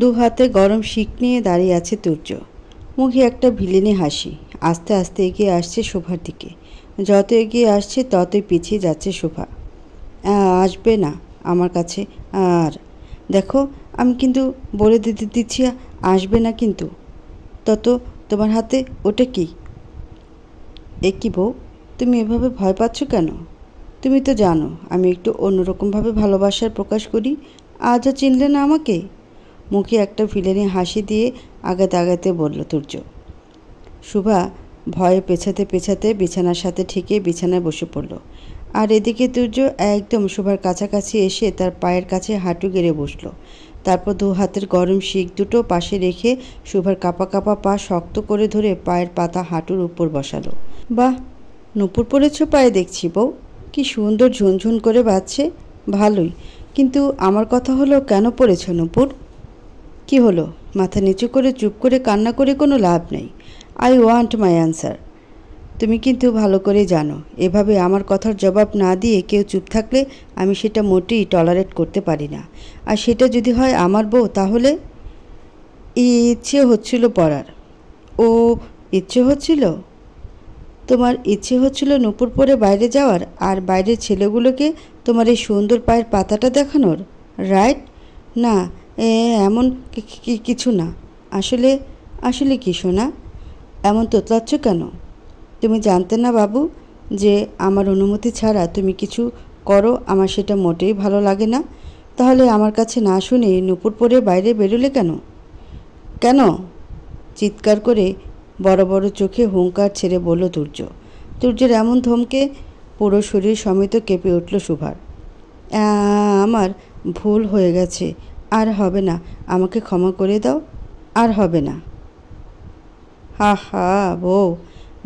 দু হাতে গরম শিক নিয়ে দাঁড়িয়ে আছে তুর্য। মুখে একটা ভিলেনি হাসি। আস্তে আস্তে এগিয়ে আসছে শোভার দিকে। যত এগিয়ে আসছে ততই পিছিয়ে যাচ্ছে শোভা। আসবে না আমার কাছে। আর দেখো, আমি কিন্তু বলে দিচ্ছি, আসবে না কিন্তু। তত তোমার হাতে ওটা কি? এ কি বউ, তুমি এভাবে ভয় পাচ্ছ কেন? তুমি তো জানো আমি একটু অন্যরকমভাবে ভালোবাসার প্রকাশ করি। আজও চিনলে না আমাকে? মুখে একটা ভিলেনি হাসি দিয়ে আগাতে আগাতে বলল তুর্য। শুভা ভয়ে পেছাতে পেছাতে বিছানার সাথে ঠেকে বিছানায় বসে পড়ল। আর এদিকে তুর্য একদম শুভার কাছাকাছি এসে তার পায়ের কাছে হাঁটু গেড়ে বসল। তারপর দু হাতের গরম শিক দুটো পাশে রেখে শুভার কাঁপা কাঁপা পা শক্ত করে ধরে পায়ের পাতা হাঁটুর উপর বসালো। বাহ, নূপুর পরেছ পায়ে দেখছি বউ, কি সুন্দর ঝুনঝুন করে বাজছে। ভালোই, কিন্তু আমার কথা হলো, কেন পড়েছ নূপুর? কি হলো? মাথা নিচু করে চুপ করে কান্না করে কোনো লাভ নেই। I want my answer. তুমি কিন্তু ভালো করে জানো, এভাবে আমার কথার জবাব না দিয়ে কেউ চুপ থাকলে আমি সেটা মোটেই টলারেট করতে পারি না। আর সেটা যদি হয় আমার বউ, তাহলে ইচ্ছে হচ্ছিল পড়ার। ও, ইচ্ছে হচ্ছিল? তোমার ইচ্ছে হচ্ছিল নূপুর পরে বাইরে যাওয়ার আর বাইরের ছেলেগুলোকে তোমার এই সুন্দর পায়ের পাতাটা দেখানোর, রাইট? না, এমন কিছু না। আসলে আসলে কি শোনা, এমন তোতলাচ্ছ কেন? তুমি জানতে না বাবু যে আমার অনুমতি ছাড়া তুমি কিছু করো আমার সেটা মোটেই ভালো লাগে না। তাহলে আমার কাছে না শুনে নূপুর পরে বাইরে বেরোলে কেন? কেন? চিৎকার করে বড় বড় চোখে হুঙ্কার ছেড়ে বলল তুর্য। তুর্যের এমন ধমকে পুরো শরীর সমেত কেঁপে উঠল শুভার। আমার ভুল হয়ে গেছে, আর হবে না, আমাকে ক্ষমা করে দাও, আর হবে না। হা হা বউ,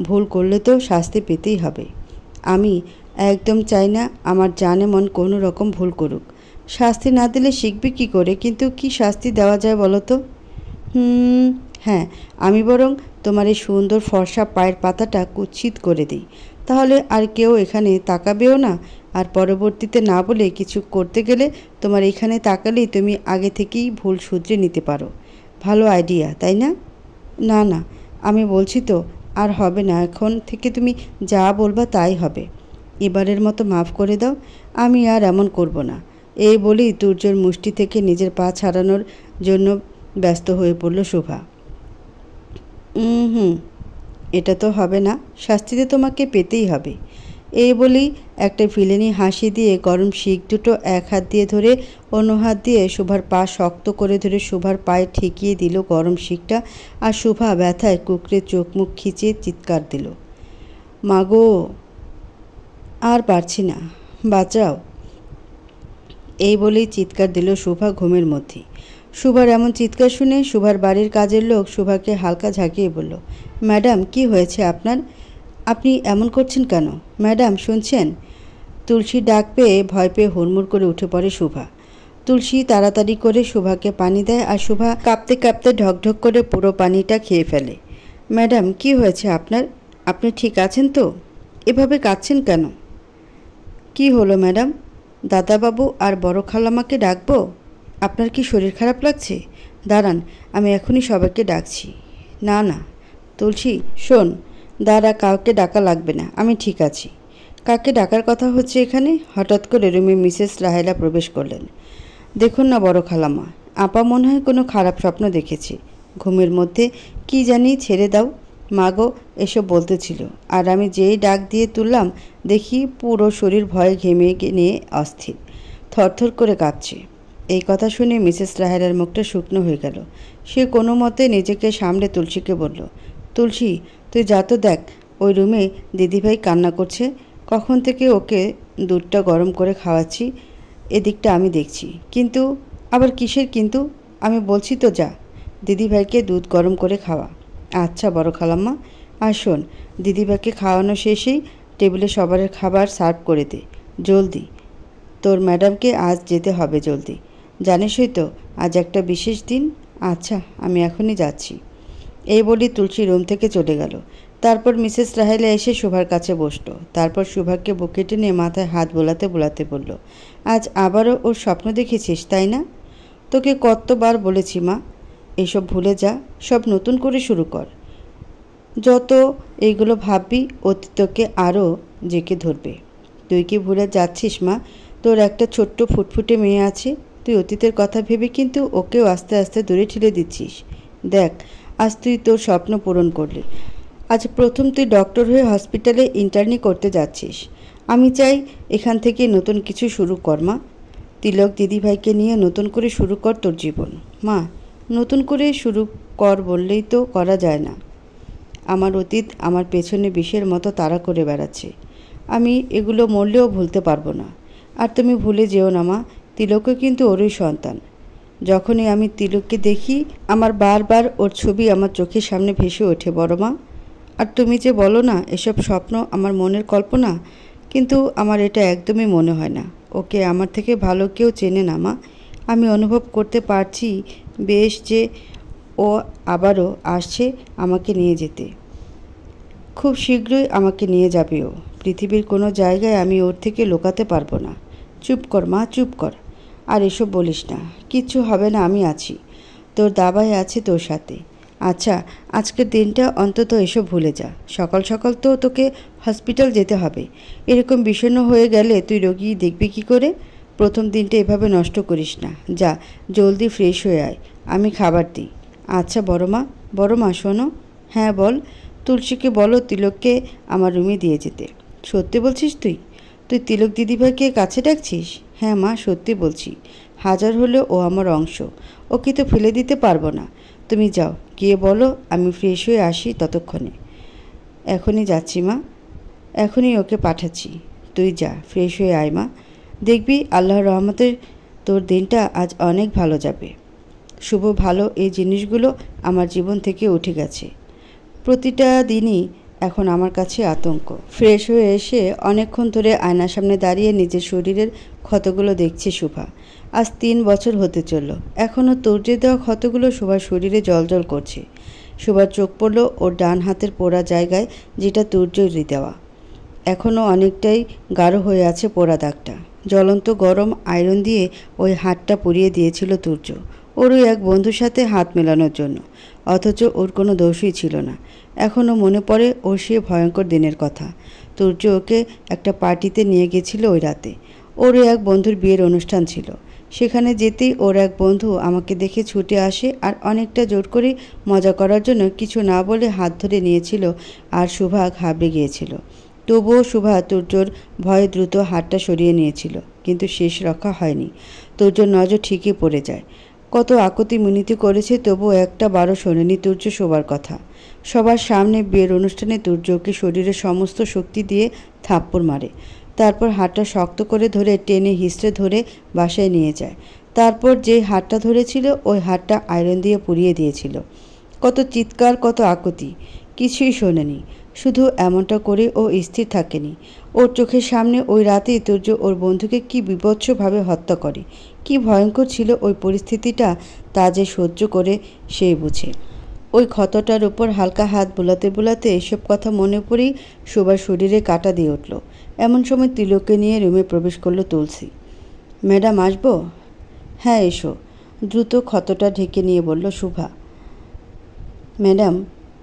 ভুল করলে তো শাস্তি পেতেই হবে। আমি একদম চাই না আমার জানে মন কোনো রকম ভুল করুক। শাস্তি না দিলে শিখবে কী করে? কিন্তু কি শাস্তি দেওয়া যায় বলো তো? হ্যাঁ, আমি বরং তোমার এই সুন্দর ফর্সা পায়ের পাতাটা কুৎসিত করে দিই, তাহলে আর কেউ এখানে তাকাবেও না। আর পরবর্তীতে না বলে কিছু করতে গেলে তোমার এখানে তাকালেই তুমি আগে থেকেই ভুল শুধরে নিতে পারো। ভালো আইডিয়া, তাই না? না না, আমি বলছি তো, আর হবে না। এখন থেকে তুমি যা বলবা তাই হবে। এবারের মতো মাফ করে দাও, আমি আর এমন করব না। এই বলেই তুর্যর মুষ্টি থেকে নিজের পা ছাড়ানোর জন্য ব্যস্ত হয়ে পড়ল শোভা। এটা তো হবে না, শাস্তিতে তোমাকে পেতেই হবে। এই বলেই একটা ভিলেনি হাসি দিয়ে গরম শিক দুটো এক হাত দিয়ে ধরে অন্য হাত দিয়ে শোভার পা শক্ত করে ধরে শোভার পায়ে ঠেকিয়ে দিল গরম শিকটা। আর শোভা ব্যথায় কুকড়ে চোখ মুখ খিচিয়ে চিৎকার দিল, মাগো, আর পারছি না, বাঁচাও। এই বলেই চিৎকার দিল শোভা ঘুমের মধ্যে। শোভার এমন চিৎকার শুনে শোভার বাড়ির কাজের লোক শোভাকে হালকা ঝাঁকিয়ে বলল, ম্যাডাম, কি হয়েছে আপনার? আপনি এমন করছেন কেন? ম্যাডাম, শুনছেন? তুলসীর ডাক পেয়ে ভয় পেয়ে হুড়মুড় করে উঠে পড়ে শোভা। তুলসী তাড়াতাড়ি করে শোভাকে পানি দেয় আর শোভা কাঁপতে কাঁপতে ঢকঢক করে পুরো পানিটা খেয়ে ফেলে। ম্যাডাম, কি হয়েছে আপনার? আপনি ঠিক আছেন তো? এভাবে কাঁদছেন কেন? কি হলো ম্যাডাম? দাদাবাবু আর বড় খালামাকে ডাকবো? আপনার কি শরীর খারাপ লাগছে? দাঁড়ান, আমি এখনই সবাইকে ডাকছি। না না তুলসী, শোন, দাঁড়া, কাউকে ডাকা লাগবে না, আমি ঠিক আছি। কাকে ডাকার কথা হচ্ছে এখানে? হঠাৎ করে রুমে মিসেস রাহেলা প্রবেশ করলেন। দেখুন না বড় খালামা, আপা মনে হয় কোনো খারাপ স্বপ্ন দেখেছি। ঘুমের মধ্যে কি জানি ছেড়ে দাও মাগো এসব বলতেছিল, আর আমি যেই ডাক দিয়ে তুললাম দেখি পুরো শরীর ভয়ে ঘেমে নিয়ে অস্থির, থরথর করে কাঁপছে। এই কথা শুনে মিসেস রাহেলার মুখটা শুকনো হয়ে গেল। সে কোনো মতে নিজেকে সামলে তুলসীকে বলল, তুলসী, তুই যা তো দেখ, ওই রুমে দিদিভাই কান্না করছে। কখন থেকে ওকে দুধটা গরম করে খাওয়াচ্ছি, এদিকটা আমি দেখছি। কিন্তু আবার কিসের কিন্তু? আমি বলছি তো যা, দিদিভাইকে দুধ গরম করে খাওয়া। আচ্ছা বড় খালাম্মা। আর শোন, দিদিভাইকে খাওয়ানো শেষেই টেবিলে সবার খাবার সার্ভ করে দে জলদি। তোর ম্যাডামকে আজ যেতে হবে জলদি, জানিসই তো আজ একটা বিশেষ দিন। আচ্ছা, আমি এখনই যাচ্ছি। এই বলি তুলসী রুম থেকে চলে গেল। তারপর মিসেস রাহেলা এসে শোভার কাছে বসল। তারপর শোভাকে বুকে টেনে মাথায় হাত বোলাতে বোলাতে বলল, আজ আবারও ওর স্বপ্ন দেখেছিস, তাই না? তোকে কতবার বলেছি মা, এসব ভুলে যা, সব নতুন করে শুরু কর। যত এইগুলো ভাববি অতীত তোকে আরও জেঁকে ধরবে। তুই কি ভুলে যাচ্ছিস মা, তোর একটা ছোট্ট ফুটফুটে মেয়ে আছে? তুই অতীতের কথা ভেবে কিন্তু ওকেও আস্তে আস্তে দূরে ঠেলে দিচ্ছিস। দেখ, আজ তুই তোর স্বপ্ন পূরণ করলি। আজ প্রথম তুই ডক্টর হয়ে হসপিটালে ইন্টার্নি করতে যাচ্ছিস। আমি চাই এখান থেকে নতুন কিছু শুরু কর মা। তিলক দিদিভাইকে নিয়ে নতুন করে শুরু কর তোর জীবন। মা, নতুন করে শুরু কর বললেই তো করা যায় না। আমার অতীত আমার পেছনে বিষের মতো তাড়া করে বেড়াচ্ছে। আমি এগুলো মরলেও ভুলতে পারবো না। আর তুমি ভুলে যেও না মা, তিলকও কিন্তু ওরই সন্তান। যখনই আমি তিলককে দেখি আমার বারবার ওর ছবি আমার চোখের সামনে ভেসে ওঠে বড় মা। আর তুমি যে বলো না এসব স্বপ্ন আমার মনের কল্পনা, কিন্তু আমার এটা একদমই মনে হয় না। ওকে আমার থেকে ভালো কেউ চেনে না মা। আমি অনুভব করতে পারছি বেশ যে ও আবারও আসছে আমাকে নিয়ে যেতে। খুব শীঘ্রই আমাকে নিয়ে যাবে ও। পৃথিবীর কোনো জায়গায় আমি ওর থেকে লুকাতে পারবো না। চুপ কর মা, চুপ কর। আর এসব বলিস না, কিচ্ছু হবে না, আমি আছি। তোর দাবাই আছে তোর সাথে। আচ্ছা, আজকের দিনটা অন্তত এসব ভুলে যা। সকাল সকাল তো তোকে হসপিটাল যেতে হবে। এরকম বিষণ্ণ হয়ে গেলে তুই রোগী দেখবি কী করে? প্রথম দিনটা এভাবে নষ্ট করিস না। যা, জলদি ফ্রেশ হয়ে আয়, আমি খাবার দিই। আচ্ছা বড় মা শোনো। হ্যাঁ বল। তুলসীকে বলো তিলককে আমার রুমে দিয়ে যেতে। সত্যি বলছিস তুই? তুই তিলক দিদিভাইকে কাছে ডাকছিস? হ্যাঁ মা, সত্যি বলছি। হাজার হলেও ও আমার অংশ, ওকে তো ফেলে দিতে পারবো না। তুমি যাও, গিয়ে বলো আমি ফ্রেশ হয়ে আসি ততক্ষণে। এখনই যাচ্ছি মা, এখনই ওকে পাঠাচ্ছি। তুই যা, ফ্রেশ হয়ে আয় মা। দেখবি আল্লাহর রহমতে তোর দিনটা আজ অনেক ভালো যাবে। শুভ ভালো এই জিনিসগুলো আমার জীবন থেকে উঠে গেছে। প্রতিটা দিনই এখন আমার কাছে আতঙ্ক। ফ্রেশ হয়ে এসে অনেকক্ষণ ধরে আয়নার সামনে দাঁড়িয়ে নিজের শরীরের ক্ষতগুলো দেখছে শুভা। আজ 3 বছর হতে চলল, এখনও তর্জে দেওয়া ক্ষতগুলো শুভার শরীরে জ্বলজ্বল করছে। শুভার চোখ পড়ল ওর ডান হাতের পোড়া জায়গায়, যেটা তর্জরি দেওয়া। এখনও অনেকটাই গাঢ় হয়ে আছে পোড়া দাগটা। জ্বলন্ত গরম আয়রন দিয়ে ওই হাতটা পুড়িয়ে দিয়েছিল তুর্য ওরই এক বন্ধুর সাথে হাত মেলানোর জন্য, অথচ ওর কোনো দোষই ছিল না। এখনও মনে পড়ে ওর সে ভয়ঙ্কর দিনের কথা। তুর্য ওকে একটা পার্টিতে নিয়ে গেছিল ওই রাতে। ওরই এক বন্ধুর বিয়ের অনুষ্ঠান ছিল। সেখানে যেতেই ওর এক বন্ধু আমাকে দেখে ছুটে আসে আর অনেকটা জোর করে মজা করার জন্য কিছু না বলে হাত ধরে নিয়েছিল, আর শুভা ঘাবড়ে গিয়েছিল। তবুও শুভা তুর্যর ভয়ে দ্রুত হাতটা সরিয়ে নিয়েছিল, কিন্তু শেষ রক্ষা হয়নি। তুর্যর নজর ঠিকই পড়ে যায়। কত আকুতি মিনতি করেছে, তবুও একটা বারও শোনেনি তুর্য শোবার কথা। সবার সামনে বিয়ের অনুষ্ঠানে তুর্যকে শরীরের সমস্ত শক্তি দিয়ে থাপ্পড় মারে। তারপর হাতটা শক্ত করে ধরে টেনে হিঁচড়ে ধরে বাসায় নিয়ে যায়। তারপর যে হাতটা ধরেছিল ওই হাতটা আয়রন দিয়ে পুড়িয়ে দিয়েছিল। কত চিৎকার, কত আকুতি, কিছুই শোনেনি। শুধু এমনটা করে ও স্থির থাকেনি। ওর চোখের সামনে ওই রাতেই তুর্য ওর বন্ধুকে কি বিভৎসভাবে হত্যা করে। কি ভয়ঙ্কর ছিল ওই পরিস্থিতিটা, তা যে সহ্য করে সেই বুঝে। ওই ক্ষতটার উপর হালকা হাত বোলাতে বোলাতে এসব কথা মনে পড়েই শোবার শরীরে কাঁটা দিয়ে উঠল। এমন সময় তিলককে নিয়ে রুমে প্রবেশ করলো তুলসী। ম্যাডাম আসবো? হ্যাঁ এসো, দ্রুত ক্ষতটা ঢেকে নিয়ে বলল শুভা। ম্যাডাম,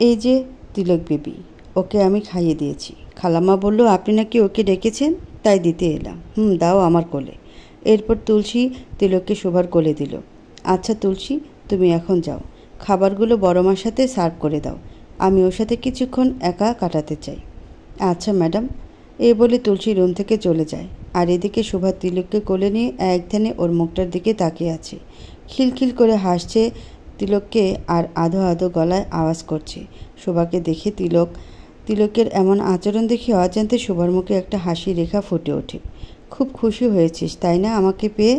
এই যে তিলক বেবি, ওকে আমি খাইয়ে দিয়েছি। খালাম্মা বলল আপনি নাকি ওকে ডেকেছেন, তাই দিতে এলাম। দাও আমার কোলে। এরপর তুলসী তিলককে শোভার কোলে দিল। আচ্ছা তুলসী, তুমি এখন যাও, খাবারগুলো বড় মার সাথে সার্ভ করে দাও। আমি ওর সাথে কিছুক্ষণ একা কাটাতে চাই। আচ্ছা ম্যাডাম। এই বলে তুলসী রুম থেকে চলে যায়। আর এদিকে শোভা তিলককে কোলে নিয়ে এক ধ্যানে ওর মুখটার দিকে তাকিয়ে আছে। খিলখিল করে হাসছে তিলককে, আর আধো আধো গলায় আওয়াজ করছে। শোভাকে দেখে তিলকের এমন আচরণ দেখে অজান্তে শোভার মুখে একটা হাসি রেখা ফুটে ওঠে। খুব খুশি হয়েছিস তাই না আমাকে পেয়ে?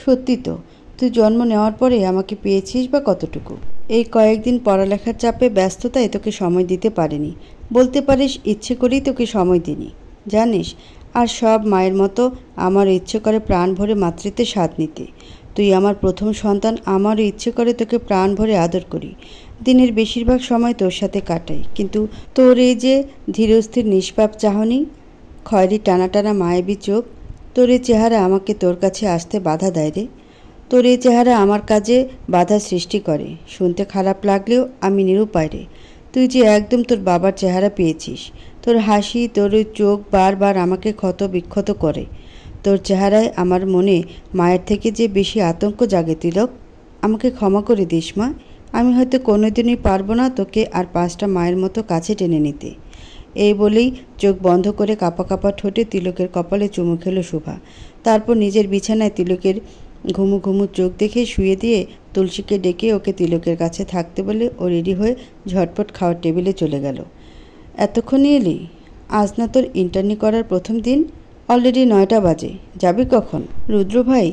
সত্যি তো, তুই জন্ম নেওয়ার পরে আমাকে পেয়েছিস বা কতটুকু? এই কয়েকদিন পড়ালেখার চাপে ব্যস্ততায় তোকে সময় দিতে পারিনি। বলতে পারিস ইচ্ছে করেই তোকে সময় দিইনি, জানিস। আর সব মায়ের মতো আমারও ইচ্ছে করে প্রাণ ভরে মাতৃত্বের স্বাদ নিতে। তুই আমার প্রথম সন্তান, আমারও ইচ্ছে করে তোকে প্রাণ ভরে আদর করি। দিনের বেশিরভাগ সময় তোর সাথে কাটাই, কিন্তু তোর এই যে ধীরস্থির নিষ্পাপ চাহনি, খয়েরি টানা টানা মায়াবী চোখ, তোর এই চেহারা আমাকে তোর কাছে আসতে বাধা দেয় রে। তোর এই চেহারা আমার কাজে বাধা সৃষ্টি করে। শুনতে খারাপ লাগলেও আমি নিরুপায় রে। তুই যে একদম তোর বাবার চেহারা পেয়েছিস। তোর হাসি, তোর ওই চোখ বারবার আমাকে ক্ষত বিক্ষত করে। তোর চেহারায় আমার মনে মায়ের থেকে যে বেশি আতঙ্ক জাগে তিলক। আমাকে ক্ষমা করে দিস মা। আমি হয়তো কোনোদিনই পারবো না তোকে আর 5টা মায়ের মতো কাছে টেনে নিতে। এই বলেই চোখ বন্ধ করে কাঁপা কাঁপা ঠোঁটে তিলকের কপালে চুমু খেল শোভা। তারপর নিজের বিছানায় তিলকের ঘুমু ঘুমু চোখ দেখে শুয়ে দিয়ে তুলসীকে ডেকে ওকে তিলকের কাছে থাকতে বলে ও রেডি হয়ে ঝটপট খাওয়ার টেবিলে চলে গেল। এতক্ষণই এলি? আজ না তোর ইন্টার্নি করার প্রথম দিন? অলরেডি 9টা বাজে। যাবি কখন? রুদ্র ভাই,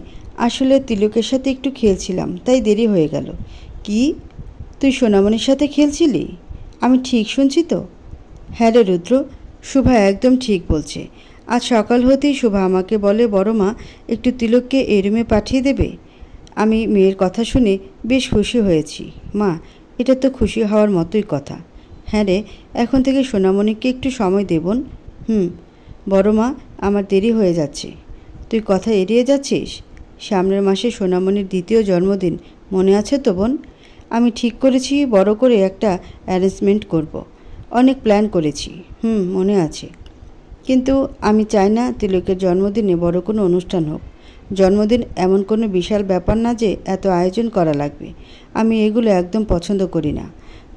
আসলে তিলকের সাথে একটু খেলছিলাম, তাই দেরি হয়ে গেল। কি, তুই সোনামণির সাথে খেলছিলি? আমি ঠিক শুনছি তো? হ্যাঁ রে রুদ্র, শুভা একদম ঠিক বলছে। আজ সকাল হতেই শুভা আমাকে বলে বড় মা একটু তিলককে এই রুমে পাঠিয়ে দেবে। আমি মেয়ের কথা শুনে বেশ খুশি হয়েছি। মা, এটা তো খুশি হওয়ার মতোই কথা। হ্যাঁ রে, এখন থেকে সোনামণিকে একটু সময় দেবন। বড় মা, আমার দেরি হয়ে যাচ্ছে। তুই কথা এড়িয়ে যাচ্ছিস? সামনের মাসে সোনামণির 2য় জন্মদিন, মনে আছে তো বোন? আমি ঠিক করেছি বড় করে একটা অ্যারেঞ্জমেন্ট করব। অনেক প্ল্যান করেছি। মনে আছে। কিন্তু আমি চাই না তিলকের জন্মদিনে বড় কোনো অনুষ্ঠান হোক। জন্মদিন এমন কোনো বিশাল ব্যাপার না যে এত আয়োজন করা লাগবে। আমি এগুলো একদম পছন্দ করি না।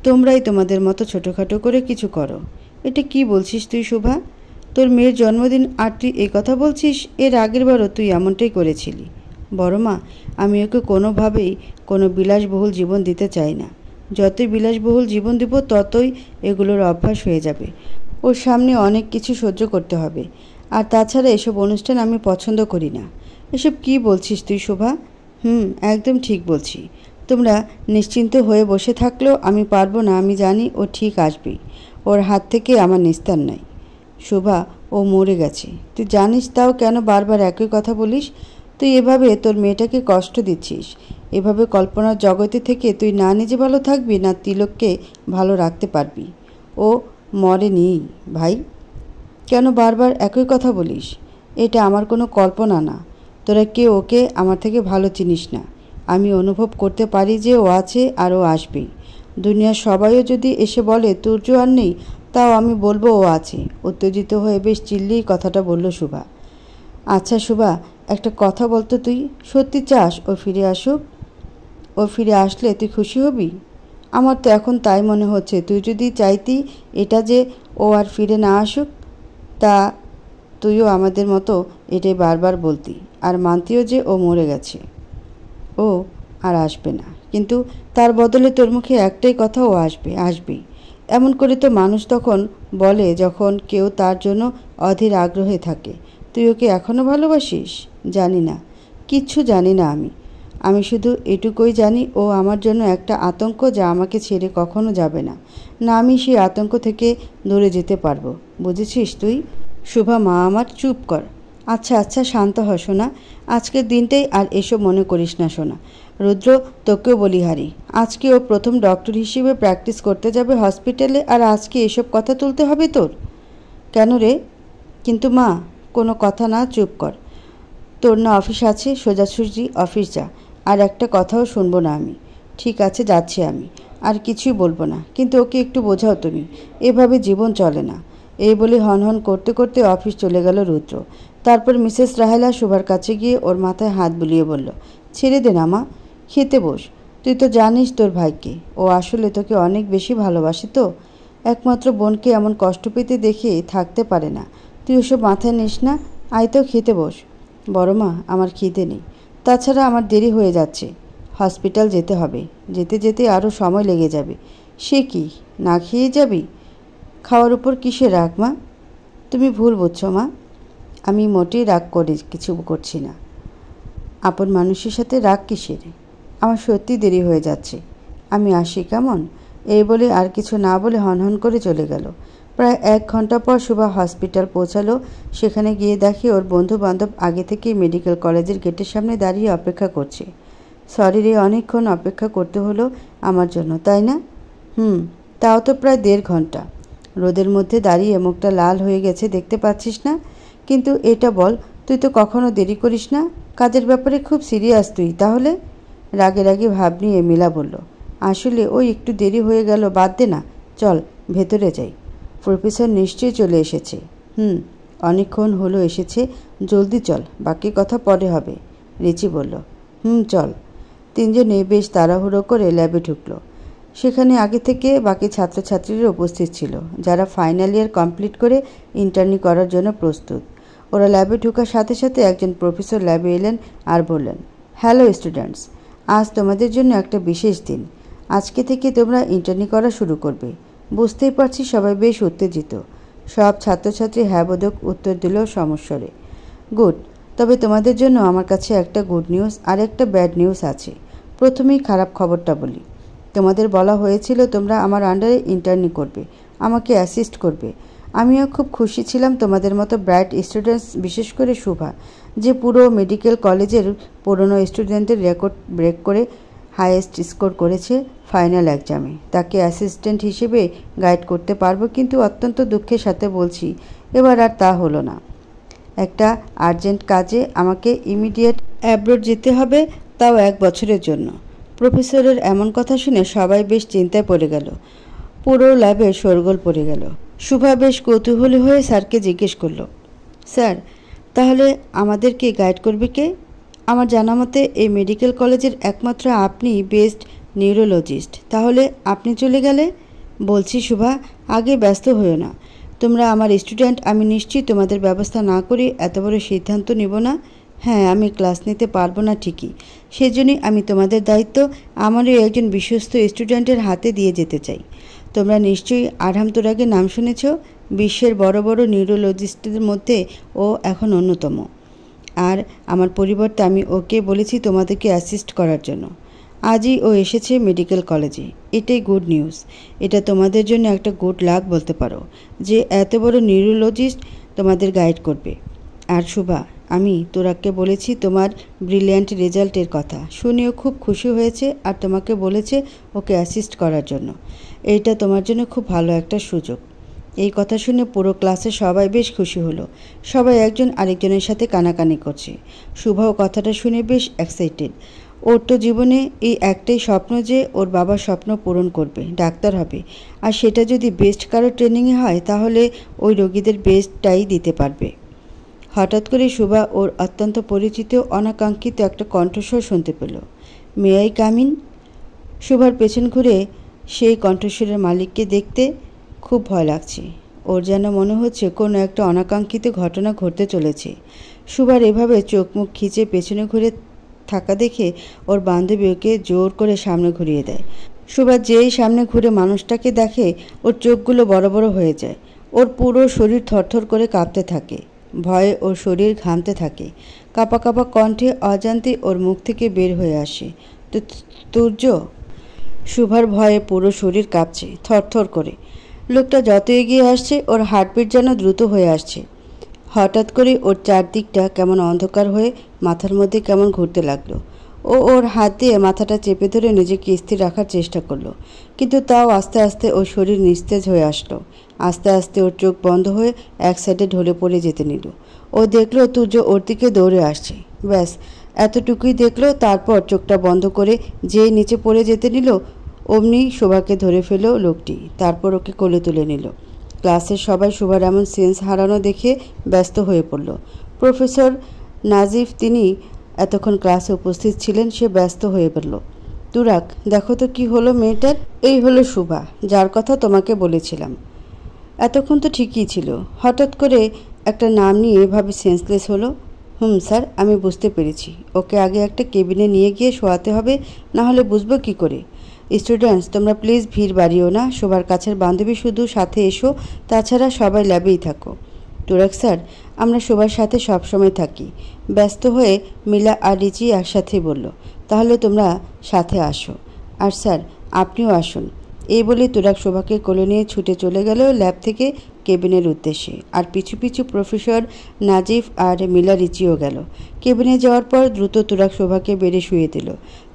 তোমরাই তোমাদের মতো ছোটোখাটো করে কিছু করো। এটা কি বলছিস তুই শোভা? তোর মেয়ের জন্মদিন আর তুই এই কথা বলছিস? এর আগের বারও তুই এমনটাই করেছিলি। বড় মা, আমি ওকে কোনোভাবেই কোনো বিলাসবহুল জীবন দিতে চাই না। যতই বিলাসবহুল জীবন দিব ততই এগুলোর অভ্যাস হয়ে যাবে। ওর সামনে অনেক কিছু সহ্য করতে হবে। আর তাছাড়া এসব অনুষ্ঠান আমি পছন্দ করি না। এসব কি বলছিস তুই শোভা? একদম ঠিক বলছি। তোমরা নিশ্চিন্ত হয়ে বসে থাকলেও আমি পারবো না। আমি জানি ও ঠিক আসবেই। ওর হাত থেকে আমার নিস্তার নাই। শোভা, ও মরে গেছে। তুই জানিস তাও কেন বারবার একই কথা বলিস? তুই এভাবে তোর মেয়েটাকে কষ্ট দিচ্ছিস। এভাবে কল্পনার জগতে থেকে তুই না নিজে ভালো থাকবি না তিলককে ভালো রাখতে পারবি। ও মরেনি ভাই। কেন বারবার একই কথা বলিস? এটা আমার কোনো কল্পনা না। তোরা কেউ ওকে আমার থেকে ভালো চিনিস না। আমি অনুভব করতে পারি যে ও আছে আর ও আসবেই। দুনিয়ার সবাইও যদি এসে বলে তুর্য আর নেই, তাও আমি বলবো ও আছে। উত্তেজিত হয়ে বেশ চিল্লিই কথাটা বলল শুভা। আচ্ছা শুভা, একটা কথা বলতো, তুই সত্যি চাস ও ফিরে আসুক? ও ফিরে আসলে তুই খুশি হবি? আমার তো এখন তাই মনে হচ্ছে। তুই যদি চাইতি এটা যে ও আর ফিরে না আসুক, তা তুইও আমাদের মতো এটাই বারবার বলতি আর মানতিও যে ও মরে গেছে। ও আর আসবে না, কিন্তু তার বদলে তোর মুখে একটাই কথা, ও আসবেই। এমন করে তো মানুষ তখন বলে যখন কেউ তার জন্য অধীর আগ্রহে থাকে। তুই ওকে এখনও ভালোবাসিস? জানি না, কিচ্ছু জানি না আমি শুধু এটুকুই জানি ও আমার জন্য একটা আতঙ্ক, যা আমাকে ছেড়ে কখনো যাবে না। না আমি সেই আতঙ্ক থেকে দূরে যেতে পারবো। বুঝেছিস তুই? শুভা মা আমার, চুপ কর। আচ্ছা শান্ত হ সোনা। আজকের দিনটাই আর এসব মনে করিস না সোনা। রুদ্র, তোকেও বলি হারি, আজকে ও প্রথম ডক্টর হিসেবে প্র্যাকটিস করতে যাবে হসপিটালে, আর আজকে এসব কথা তুলতে হবে তোর? কেন রে? কিন্তু মা, কোনো কথা না, চুপ কর। তোর না অফিস আছে, সোজাসুজি অফিস যা। আর একটা কথাও শুনবো না আমি। ঠিক আছে, যাচ্ছি আমি। আর কিছুই বলবো না, কিন্তু ওকে একটু বোঝাও তুমি। এভাবে জীবন চলে না। এই বলে হনহন করতে করতে অফিস চলে গেল রুদ্র। তারপর মিসেস রাহেলা শোভার কাছে গিয়ে ওর মাথায় হাত বুলিয়ে বলল, ছেড়ে দে না মা, খেতে বস। তুই তো জানিস তোর ভাইকে, ও আসলে তোকে অনেক বেশি ভালোবাসে তো। একমাত্র বোনকে এমন কষ্ট পেতে দেখে থাকতে পারে না। তুই ওসব মাথায় নিস না। আয় তো, খেতে বস। বড় মা, আমার খিদে নেই। তাছাড়া আমার দেরি হয়ে যাচ্ছে। হসপিটাল যেতে হবে। যেতে যেতে আরও সময় লেগে যাবে। সে কি, না খেয়ে যাবি? খাওয়ার উপর কিসে রাগ মা? তুমি ভুল বুঝছো মা। আমি মোটেই রাগ করে কিছু করছি না। আপন মানুষের সাথে রাগ কিসের? আমার সত্যি দেরি হয়ে যাচ্ছে। আমি আসি কেমন? এই বলে আর কিছু না বলে হনহন করে চলে গেল। প্রায় 1 ঘন্টা পর শুভা হসপিটাল পৌঁছালো। সেখানে গিয়ে দেখে ওর বন্ধু বান্ধব আগে থেকেই মেডিকেল কলেজের গেটের সামনে দাঁড়িয়ে অপেক্ষা করছে। সরি রে, অনেকক্ষণ অপেক্ষা করতে হলো আমার জন্য, তাই না? তাও তো প্রায় 1.5 ঘন্টা। রোদের মধ্যে দাঁড়িয়ে মুখটা লাল হয়ে গেছে, দেখতে পাচ্ছিস না? কিন্তু এটা বল, তুই তো কখনো দেরি করিস না, কাজের ব্যাপারে খুব সিরিয়াস তুই তাহলে? রাগে রাগে ভাব নিয়ে মিলা বলল, আসলে ওই একটু দেরি হয়ে গেল, বাদ দে না, চল ভেতরে যাই। প্রফেসর নিশ্চয়ই চলে এসেছে। অনেকক্ষণ হলো এসেছে, জলদি চল, বাকি কথা পরে হবে, রিচি বলল। চল। তিনজনে বেশ তাড়াহুড়ো করে ল্যাবে ঢুকলো। সেখানে আগে থেকে বাকি ছাত্রছাত্রীরা উপস্থিত ছিল, যারা ফাইনাল ইয়ার কমপ্লিট করে ইন্টার্নি করার জন্য প্রস্তুত। ওরা ল্যাবে ঢোকার সাথে সাথে একজন প্রফেসর ল্যাবে এলেন আর বললেন, হ্যালো স্টুডেন্টস, আজ তোমাদের জন্য একটা বিশেষ দিন। আজকে থেকে তোমরা ইন্টার্নি করা শুরু করবে। বুঝতেই পারছি সবাই বেশ উত্তেজিত। সব ছাত্রছাত্রী হ্যাবোধক উত্তর দিল সমস্বরে। গুড, তবে তোমাদের জন্য আমার কাছে একটা গুড নিউজ আর একটা ব্যাড নিউজ আছে। প্রথমেই খারাপ খবরটা বলি। তোমাদের বলা হয়েছিল তোমরা আমার আন্ডারে ইন্টার্নি করবে, আমাকে অ্যাসিস্ট করবে। আমিও খুব খুশি ছিলাম তোমাদের মতো ব্রাইট স্টুডেন্টস, বিশেষ করে শুভা, যে পুরো মেডিকেল কলেজের পুরনো স্টুডেন্টদের রেকর্ড ব্রেক করে হাইয়েস্ট স্কোর করেছে ফাইনাল এক্সামে। তাকে অ্যাসিস্ট্যান্ট হিসেবে গাইড করতে পারবো, কিন্তু অত্যন্ত দুঃখের সাথে বলছি এবার আর তা হলো না। একটা আর্জেন্ট কাজে আমাকে ইমিডিয়েট অ্যাব্রোড যেতে হবে, তাও 1 বছরের জন্য। প্রফেসরের এমন কথা শুনে সবাই বেশ চিন্তায় পড়ে গেল। পুরো ল্যাবে শোরগোল পড়ে গেল। শুভা বেশ কৌতূহলী হয়ে স্যারকে জিজ্ঞেস করল, স্যার তাহলে আমাদেরকে গাইড করবে কে? আমার জানা মতে এই মেডিকেল কলেজের একমাত্র আপনি বেস্ট নিউরোলজিস্ট, তাহলে আপনি চলে গেলে? বলছি শুভা, আগে ব্যস্ত হয়েও না। তোমরা আমার স্টুডেন্ট, আমি নিশ্চয়ই তোমাদের ব্যবস্থা না করে এত বড় সিদ্ধান্ত নেব না। হ্যাঁ, আমি ক্লাস নিতে পারবো না ঠিকই, সেজন্যই আমি তোমাদের দায়িত্ব আমারই একজন বিশ্বস্ত স্টুডেন্টের হাতে দিয়ে যেতে চাই। তোমরা নিশ্চয়ই আরহাম তুরাগের নাম শুনেছ। বিশ্বের বড় বড় নিউরোলজিস্টদের মধ্যে ও এখন অন্যতম। আর আমার পরিবর্তে আমি ওকে বলেছি তোমাদেরকে অ্যাসিস্ট করার জন্য। আজই ও এসেছে মেডিকেল কলেজে। এটাই গুড নিউজ। এটা তোমাদের জন্য একটা গুড লাক বলতে পারো যে এত বড় নিউরোলজিস্ট তোমাদের গাইড করবে। আর শুভা, আমি তুরাগকে বলেছি তোমার ব্রিলিয়ান্ট রেজাল্টের কথা, শুনেও খুব খুশি হয়েছে আর তোমাকে বলেছে ওকে অ্যাসিস্ট করার জন্য। এইটা তোমার জন্য খুব ভালো একটা সুযোগ। এই কথা শুনে পুরো ক্লাসে সবাই বেশ খুশি হলো। সবাই একজন আরেকজনের সাথে কানাকানি করছে। শুভাও কথাটা শুনে বেশ এক্সাইটেড। ওর তো জীবনে এই একটাই স্বপ্ন যে ওর বাবার স্বপ্ন পূরণ করবে, ডাক্তার হবে। আর সেটা যদি বেস্ট কারো ট্রেনিংয়ে হয় তাহলে ওই রোগীদের বেস্টটাই দিতে পারবে। হঠাৎ করে শুভা ওর অত্যন্ত পরিচিত অনাকাঙ্ক্ষিত একটা কণ্ঠস্বর শুনতে পেল। May I come in? শুভার পেছন ঘুরে সেই কণ্ঠস্বরের মালিককে দেখতে খুব ভয় লাগছে। ওর যেন মনে হচ্ছে কোনো একটা অনাকাঙ্ক্ষিত ঘটনা ঘটতে চলেছে। শুভার এভাবে চোখ মুখ খিচে পেছনে ঘুরে থাকা দেখে ওর বান্ধবী ওকে জোর করে সামনে ঘুরিয়ে দেয়। শুভা যেই সামনে ঘুরে মানুষটাকে দেখে ওর চোখগুলো বড় বড় হয়ে যায়। ওর পুরো শরীর থরথর করে কাঁপতে থাকে। ভয়ে ওর শরীর ঘামতে থাকে। কাঁপা কাঁপা কণ্ঠে অজান্তে ওর মুখ থেকে বের হয়ে আসে, তুর্য। শুভার ভয়ে পুরো শরীর কাঁপছে থরথর করে। লোকটা যত এগিয়ে আসছে ওর হার্টবিট যেন দ্রুত হয়ে আসছে। হঠাৎ করে ওর চারদিকটা কেমন অন্ধকার হয়ে মাথার মধ্যে কেমন ঘুরতে লাগলো। ও ওর হাত দিয়ে মাথাটা চেপে ধরে নিজেকে স্থির রাখার চেষ্টা করলো, কিন্তু তাও আস্তে আস্তে ওর শরীর নিস্তেজ হয়ে আসলো। আস্তে আস্তে ওর চোখ বন্ধ হয়ে এক সাইডে ঢলে পড়ে যেতে নিল। ও দেখলো তুর্য ওর দিকে দৌড়ে আসছে। ব্যাস এতটুকুই দেখলো। তারপর চোখটা বন্ধ করে যেই নিচে পড়ে যেতে নিল অমনি শোভাকে ধরে ফেলো লোকটি। তারপর ওকে কোলে তুলে নিল। ক্লাসের সবাই শোভার এমন সেন্স হারানো দেখে ব্যস্ত হয়ে পড়ল। প্রফেসর নাজিফ, তিনি এতক্ষণ ক্লাসে উপস্থিত ছিলেন, সে ব্যস্ত হয়ে পড়ল। তুরাগ, দেখো তো কি হলো মেয়েটার। এই হলো শুভা, যার কথা তোমাকে বলেছিলাম। এতক্ষণ তো ঠিকই ছিল, হঠাৎ করে একটা নাম নিয়ে এভাবে সেন্সলেস হলো। স্যার, আমি বুঝতে পেরেছি। ওকে আগে একটা কেবিনে নিয়ে গিয়ে শোয়াতে হবে, না হলে বুঝবো কী করে। স্টুডেন্টস, তোমরা প্লিজ ভিড় বাড়িও না। শোবার কাছের বান্ধবী শুধু সাথে এসো, তাছাড়া সবাই ল্যাবেই থাকো। তুরাগ স্যার, আমরা শোবার সাথে সবসময় থাকি। ব্যস্ত হয়ে মিলা আর রিচি একসাথেই বলল, তাহলে তোমরা সাথে আসো। আর স্যার, আপনিও আসুন। এই বলে তুরাগ শোভাকে কোলে নিয়ে ছুটে চলে গেল ল্যাব থেকে কেবিনের উদ্দেশ্যে। আর পিছু পিছু প্রফেসর নাজিফ আর মিলা রিচিও গেল। কেবিনে যাওয়ার পর দ্রুত তুরাগ শোভাকে বেড়ে শুয়ে দিল।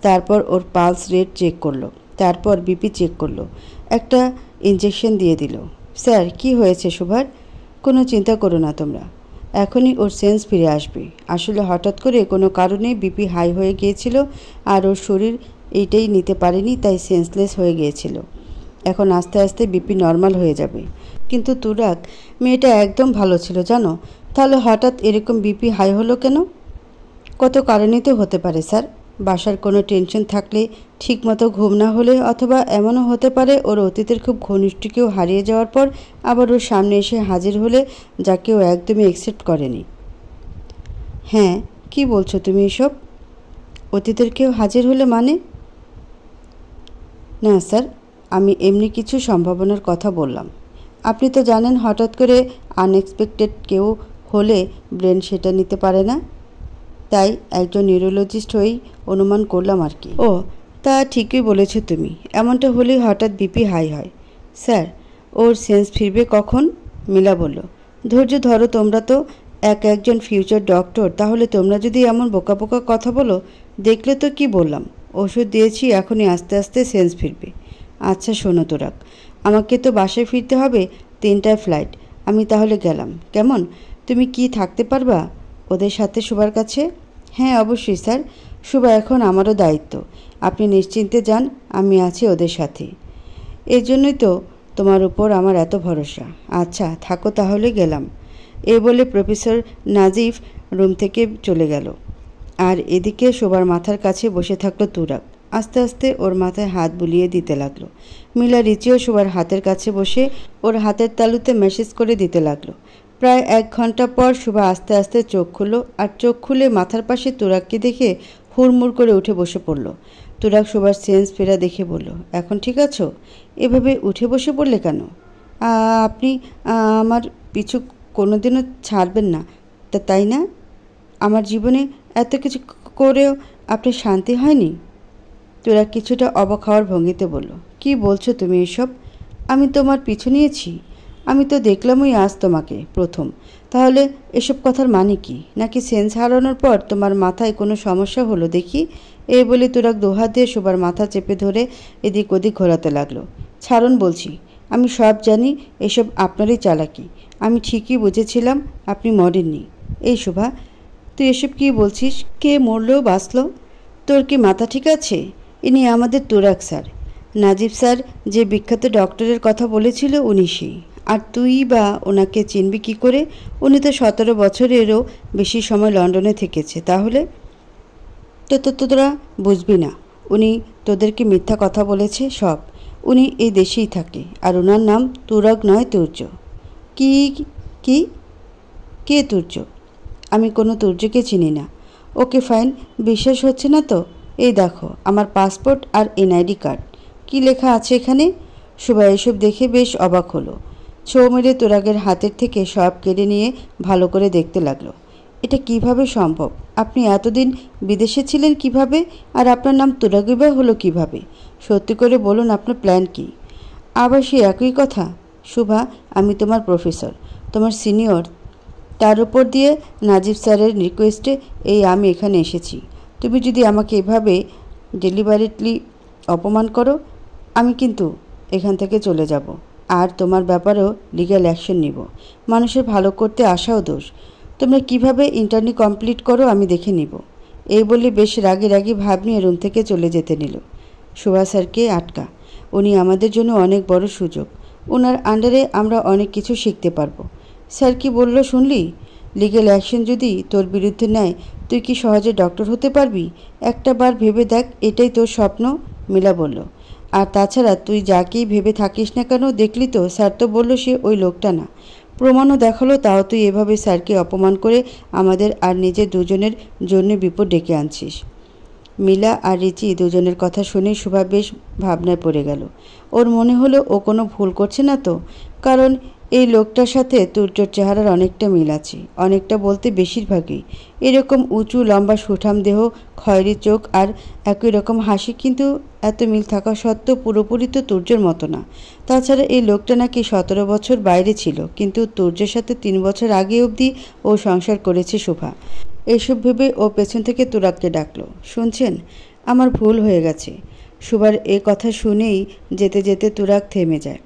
তারপর ওর পালস রেট চেক করলো, তারপর বিপি চেক করলো, একটা ইঞ্জেকশন দিয়ে দিল। স্যার, কি হয়েছে শোভার? কোনো চিন্তা করো না তোমরা। এখনই ওর সেন্স ফিরে আসবে। আসলে হঠাৎ করে কোনো কারণে বিপি হাই হয়ে গিয়েছিল আর ওর শরীর এইটাই নিতে পারেনি, তাই সেন্সলেস হয়ে গিয়েছিল। এখন আস্তে আস্তে বিপি নর্মাল হয়ে যাবে। কিন্তু তুরাগ, মেয়েটা একদম ভালো ছিল জানো, তাহলে হঠাৎ এরকম বিপি হাই হলো কেন? কত কারণেই তো হতে পারে স্যার। বাসার কোনো টেনশন থাকলে, ঠিকমতো ঘুম না হলে, অথবা এমনও হতে পারে ওর অতীতের খুব ঘনিষ্ঠ কেউ হারিয়ে যাওয়ার পর আবার ওর সামনে এসে হাজির হলে, যাকে ও একদমই অ্যাকসেপ্ট করেনি। হ্যাঁ, কি বলছো তুমি এসব? অতীতের কেউ হাজির হলে মানে? না স্যার, আমি এমনি কিছু সম্ভাবনার কথা বললাম। আপনি তো জানেন হঠাৎ করে আনএক্সপেক্টেড কেউ হলে ব্রেন সেটা নিতে পারে না, তাই একজন নিউরোলজিস্ট হয়েই অনুমান করলাম আর কি। ও, তা ঠিকই বলেছো তুমি। এমনটা হলেই হঠাৎ বিপি হাই হয়। স্যার, ওর সেন্স ফিরবে কখন? মিলা বলল, ধৈর্য ধরো, তোমরা তো একজন ফিউচার ডক্টর, তাহলে তোমরা যদি এমন বোকা বোকা কথা বলো, দেখলে তো কি বললাম, ওষুধ দিয়েছি, এখনই আস্তে আস্তে সেন্স ফিরবে। আচ্ছা শোনো তোরাক, আমাকে তো বাসায় ফিরতে হবে, 3টায় ফ্লাইট। আমি তাহলে গেলাম, কেমন? তুমি কি থাকতে পারবা ওদের সাথে শুভার কাছে? হ্যাঁ অবশ্যই স্যার, শুভা এখন আমারও দায়িত্ব। আপনি নিশ্চিন্তে যান, আমি আছি ওদের সাথে। এই জন্যই তো তোমার উপর আমার এত ভরসা। আচ্ছা থাকো তাহলে, গেলাম। এই বলে প্রফেসর নাজিফ রুম থেকে চলে গেল। আর এদিকে শোবার মাথার কাছে বসে থাকলো তুরাগ। আস্তে আস্তে ওর মাথায় হাত বুলিয়ে দিতে লাগলো। মিলা রিচিও শোবার হাতের কাছে বসে ওর হাতের তালুতে মেসেজ করে দিতে লাগলো। প্রায় 1 ঘন্টা পর শুভা আস্তে আস্তে চোখ খুলল, আর চোখ খুলে মাথার পাশে তুরাগকে দেখে হুড়মুড় করে উঠে বসে পড়ল। তুরাগ শুভার সেন্স ফেরা দেখে বলল, এখন ঠিক আছো? এভাবে উঠে বসে পড়লে কেন? আপনি আমার পিছু কোনোদিনও ছাড়বেন না, তাই না? আমার জীবনে এত কিছু করেও আপনার শান্তি হয়নি? তুরাগ কিছুটা অবাক হওয়ার ভঙ্গিতে বলল, কি বলছো তুমি এসব? আমি তোমার পিছু নিয়েছি? আমি তো দেখলামই আজ তোমাকে প্রথম। তাহলে এসব কথার মানে কি? নাকি সেন্স হারানোর পর তোমার মাথায় কোনো সমস্যা হলো দেখি? এই বলে তুরাগ দুহাত দিয়ে শোবার মাথা চেপে ধরে এদিক ওদিক ঘোরাতে লাগলো। ছাড়ুন বলছি, আমি সব জানি, এসব আপনারই চালাকি। আমি ঠিকই বুঝেছিলাম আপনি মরেননি। এই শোভা, তুই এসব কি বলছিস? কে মরলেও বাঁচলো? তোর কি মাথা ঠিক আছে? ইনি আমাদের তুরাগ স্যার। নাজিব স্যার যে বিখ্যাত ডক্টরের কথা বলেছিল উনি সেই। আর তুই বা ওনাকে চিনবি কী করে? উনি তো 17 বছরেরও বেশি সময় লন্ডনে থেকেছে। তাহলে তোরা বুঝবি না, উনি তোদেরকে মিথ্যা কথা বলেছে সব। উনি এই দেশেই থাকে, আর ওনার নাম তুরাগ নয়, তুর্য। কি কি কে তুর্য? আমি কোনো তুর্যকে চিনি না। ওকে ফাইন, বিশ্বাস হচ্ছে না তো এই দেখো আমার পাসপোর্ট আর এনআইডি কার্ড। কি লেখা আছে এখানে? শুভা এসব দেখে বেশ অবাক হলো। ছো মেরে তুরাগের হাতের থেকে সব কেড়ে নিয়ে ভালো করে দেখতে লাগলো। এটা কিভাবে সম্ভব? আপনি এতদিন বিদেশে ছিলেন কিভাবে? আর আপনার নাম তুরাগিবা হলো কিভাবে? সত্যি করে বলুন আপনার প্ল্যান কি? আবার সে একই কথা। শুভা, আমি তোমার প্রফেসর, তোমার সিনিয়র। তার উপর দিয়ে নাজিব স্যারের রিকোয়েস্টে এই আমি এখানে এসেছি। তুমি যদি আমাকে এভাবে ডেলিভারিটলি অপমান করো, আমি কিন্তু এখান থেকে চলে যাব, আর তোমার ব্যাপারেও লিগ্যাল অ্যাকশন নিব। মানুষের ভালো করতে আসাও দোষ। তোমরা কিভাবে ইন্টারনি কমপ্লিট করো আমি দেখে নিব। এই বলে বেশ রাগি রাগি ভাব নিয়ে রুম থেকে চলে যেতে নিল। শোভা স্যারকে আটকা, উনি আমাদের জন্য অনেক বড় সুযোগ। ওনার আন্ডারে আমরা অনেক কিছু শিখতে পারবো। স্যার কি বলল শুনলি? লিগ্যাল অ্যাকশন যদি তোর বিরুদ্ধে নেয়, তুই কি সহজে ডক্টর হতে পারবি? একটা বার ভেবে দেখ, এটাই তোর স্বপ্ন। মিলা বলল, আর তাছাড়া তুই যাকেই ভেবে থাকিস না কেন, দেখলি তো স্যার তো বলল সে ওই লোকটা না। প্রমাণও দেখালো, তাও তুই এভাবে স্যারকে অপমান করে আমাদের আর নিজের দুজনের জন্য বিপদ ডেকে আনছিস। মিলা আর রিচি দুজনের কথা শুনে শুভা বেশ ভাবনায় পড়ে গেল। ওর মনে হলো ও কোনো ভুল করছে না তো, কারণ এই লোকটার সাথে তুর্যর চেহারার অনেকটা মিল আছে। অনেকটা বলতে বেশিরভাগই। এরকম উঁচু লম্বা সুঠাম দেহ, খয়েরি চোখ আর একই রকম হাসি, কিন্তু এত মিল থাকা সত্ত্বেও পুরোপুরি তো তুর্যের মতো না। তাছাড়া এই লোকটা নাকি 17 বছর বাইরে ছিল, কিন্তু তুর্যের সাথে 3 বছর আগে অবধি ও সংসার করেছে শোভা। এইসব ভেবে ও পেছন থেকে তুরাগকে ডাকলো, শুনছেন, আমার ভুল হয়ে গেছে। শোভার এ কথা শুনেই যেতে যেতে তুরাগ থেমে যায়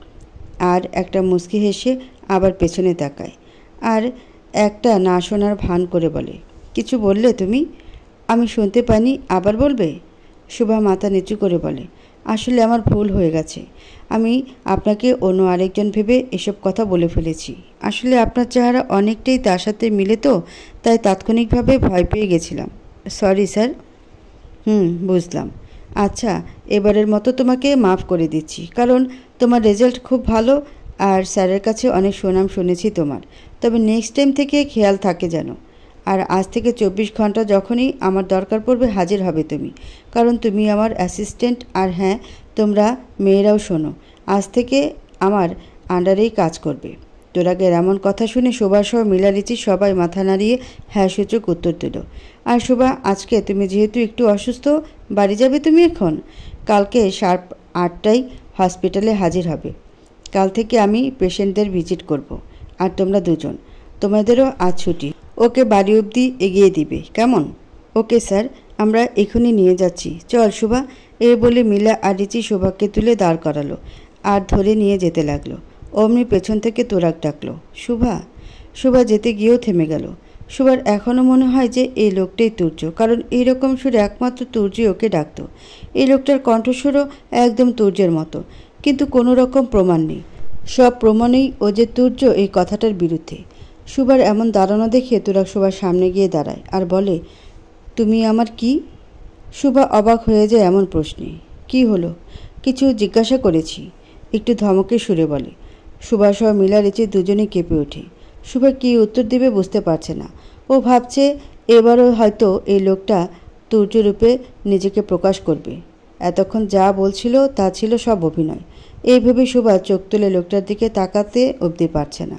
আর একটা মুচকি হেসে আবার পেছনে তাকায়। আর একটা না শোনার ভান করে বলে, কিছু বললে তুমি? আমি শুনতে পাইনি, আবার বলবে? শুভা মাথা নিচু করে বলে, আসলে আমার ভুল হয়ে গেছে। আমি আপনাকে অন্য আরেকজন ভেবে এসব কথা বলে ফেলেছি। আসলে আপনার চেহারা অনেকটাই তার সাথে মিলে তো, তাই তাৎক্ষণিকভাবে ভয় পেয়ে গেছিলাম। Sorry sir. বুঝলাম। আচ্ছা, এবারের মতো তোমাকে মাফ করে দিচ্ছি, কারণ তোমার রেজাল্ট খুব ভালো আর স্যারের কাছে অনেক সুনাম শুনেছি তোমার। তবে নেক্সট টাইম থেকে খেয়াল থাকে যেন। আর আজ থেকে 24 ঘন্টা যখনই আমার দরকার পড়বে হাজির হবে তুমি, কারণ তুমি আমার অ্যাসিস্ট্যান্ট। আর হ্যাঁ, তোমরা মেয়েরাও শোনো, আজ থেকে আমার আন্ডারেই কাজ করবে। তোরাগের এমন কথা শুনে শোভাসহ মিলারিচি সবাই মাথা নাড়িয়ে হ্যাঁ সূচক উত্তর দিল। আর শোভা, আজকে তুমি যেহেতু একটু অসুস্থ, বাড়ি যাবে তুমি এখন? কালকে শার্প 8টায় হসপিটালে হাজির হবে। কাল থেকে আমি পেশেন্টদের ভিজিট করব। আর তোমরা দুজন, তোমাদেরও আজ ছুটি। ওকে বাড়ি অবধি এগিয়ে দিবে, কেমন? ওকে স্যার, আমরা এখনই নিয়ে যাচ্ছি। চল শোভা। এই বলে মিলা আর রিচি শোভাকে তুলে দাঁড় করালো আর ধরে নিয়ে যেতে লাগলো। অমনি পেছন থেকে তোরাক ডাকলো, শোভা। শোভা যেতে গিয়েও থেমে গেল। শোভার এখনও মনে হয় যে এই লোকটাই তুর্য, কারণ এইরকম সুরে একমাত্র তুর্যই ওকে ডাকত। এই লোকটার কণ্ঠস্বরও একদম তুর্যের মতো, কিন্তু কোনো রকম প্রমাণ নেই। সব প্রমাণেই ও যে তুর্য এই কথাটার বিরুদ্ধে। শোভার এমন দাঁড়ানো দেখে তোরাক শোভার সামনে গিয়ে দাঁড়ায় আর বলে, তুমি আমার কি? শোভা অবাক হয়ে যায় এমন প্রশ্নে। কি হলো? কিছু জিজ্ঞাসা করেছি, একটু ধমকে সুরে বলে। শোভাসহ মিলারিচি দুজনে কেঁপে ওঠে। শোভা কী উত্তর দেবে বুঝতে পারছে না। ও ভাবছে এবারও হয়তো এই লোকটা তুর্যরূপে নিজেকে প্রকাশ করবে। এতক্ষণ যা বলছিল তা ছিল সব অভিনয়। এই ভেবে শোভা চোখ তুলে লোকটার দিকে তাকাতে অবধি পারছে না।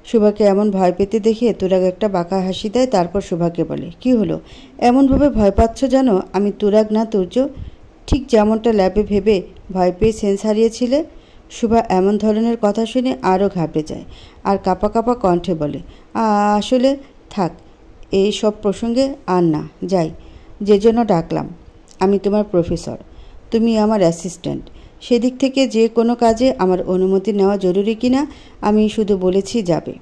শোভাকে এমন ভয় পেতে দেখে তুরাগ একটা বাঁকা হাসি দেয়, তারপর শোভাকে বলে, কি হলো? এমনভাবে ভয় পাচ্ছ যেন আমি তুরাগ না তুর্য, ঠিক যেমনটা ল্যাবে ভেবে ভয় পেয়ে সেন্স হারিয়েছিলে। শোভা এমন ধরনের কথা শুনে আরও ঘাবড়ে যায় আর কাঁপা কাঁপা কণ্ঠে বলে, আসলে থাক, এই সব প্রসঙ্গে আর না যাই। যে জন্য ডাকলাম, আমি তোমার প্রফেসর, তুমি আমার অ্যাসিস্ট্যান্ট। সেদিক থেকে যে কোনো কাজে আমার অনুমতি নেওয়া জরুরি কিনা আমি শুধু বলেছি যাবে।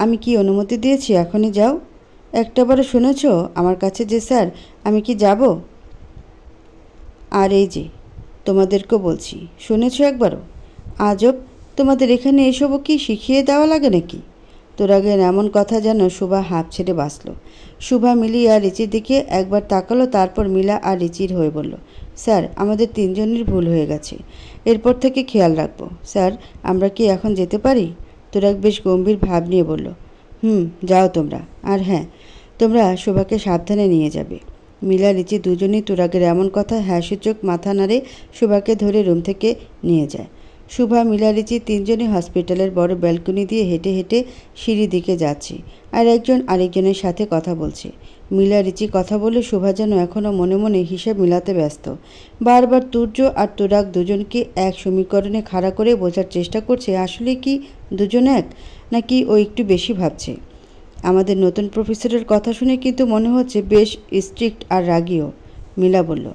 আমি কি অনুমতি দিয়েছি এখনই যাও? একটাবারও শুনেছ আমার কাছে যে স্যার আমি কি যাব? আর এই যে তোমাদেরকেও বলছি, শুনেছ একবারও? আজব, তোমাদের এখানে এসবও কি শিখিয়ে দেওয়া লাগে নাকি? তোরাগের এমন কথা যেন শোভা হাঁপ ছেড়ে বাঁচল। শোভা, মিলি আর রিচির দিকে একবার তাকালো, তারপর মিলা আর রিচির হয়ে বলল, স্যার আমাদের তিনজনের ভুল হয়ে গেছে, এরপর থেকে খেয়াল রাখবো। স্যার আমরা কি এখন যেতে পারি? তোরাগ বেশ গম্ভীর ভাব নিয়ে বলল, যাও তোমরা। আর হ্যাঁ, তোমরা শোভাকে সাবধানে নিয়ে যাবে। মিলা রিচি দুজনেই তুরাগের এমন কথা হ্যাঁ সূচক মাথা নাড়ে শোভাকে ধরে রুম থেকে নিয়ে যায়। শোভা, মিলা, রিচি তিনজনই হসপিটালের বড় ব্যালকনি দিয়ে হেঁটে হেঁটে সিঁড়ি দিকে যাচ্ছে আর একজন আরেকজনের সাথে কথা বলছে। মিলা রিচি কথা বলে শোভা যেন এখনও মনে মনে হিসাব মিলাতে ব্যস্ত। বারবার তুর্য আর তুরাগ দুজনকে এক সমীকরণে খাড়া করে বোঝার চেষ্টা করছে আসলে কি দুজন এক, নাকি ও একটু বেশি ভাবছে। আমাদের নতুন প্রফেসরের কথা শুনে কিন্তু মনে হচ্ছে বেশ স্ট্রিক্ট আর রাগীও। মিলা বলল,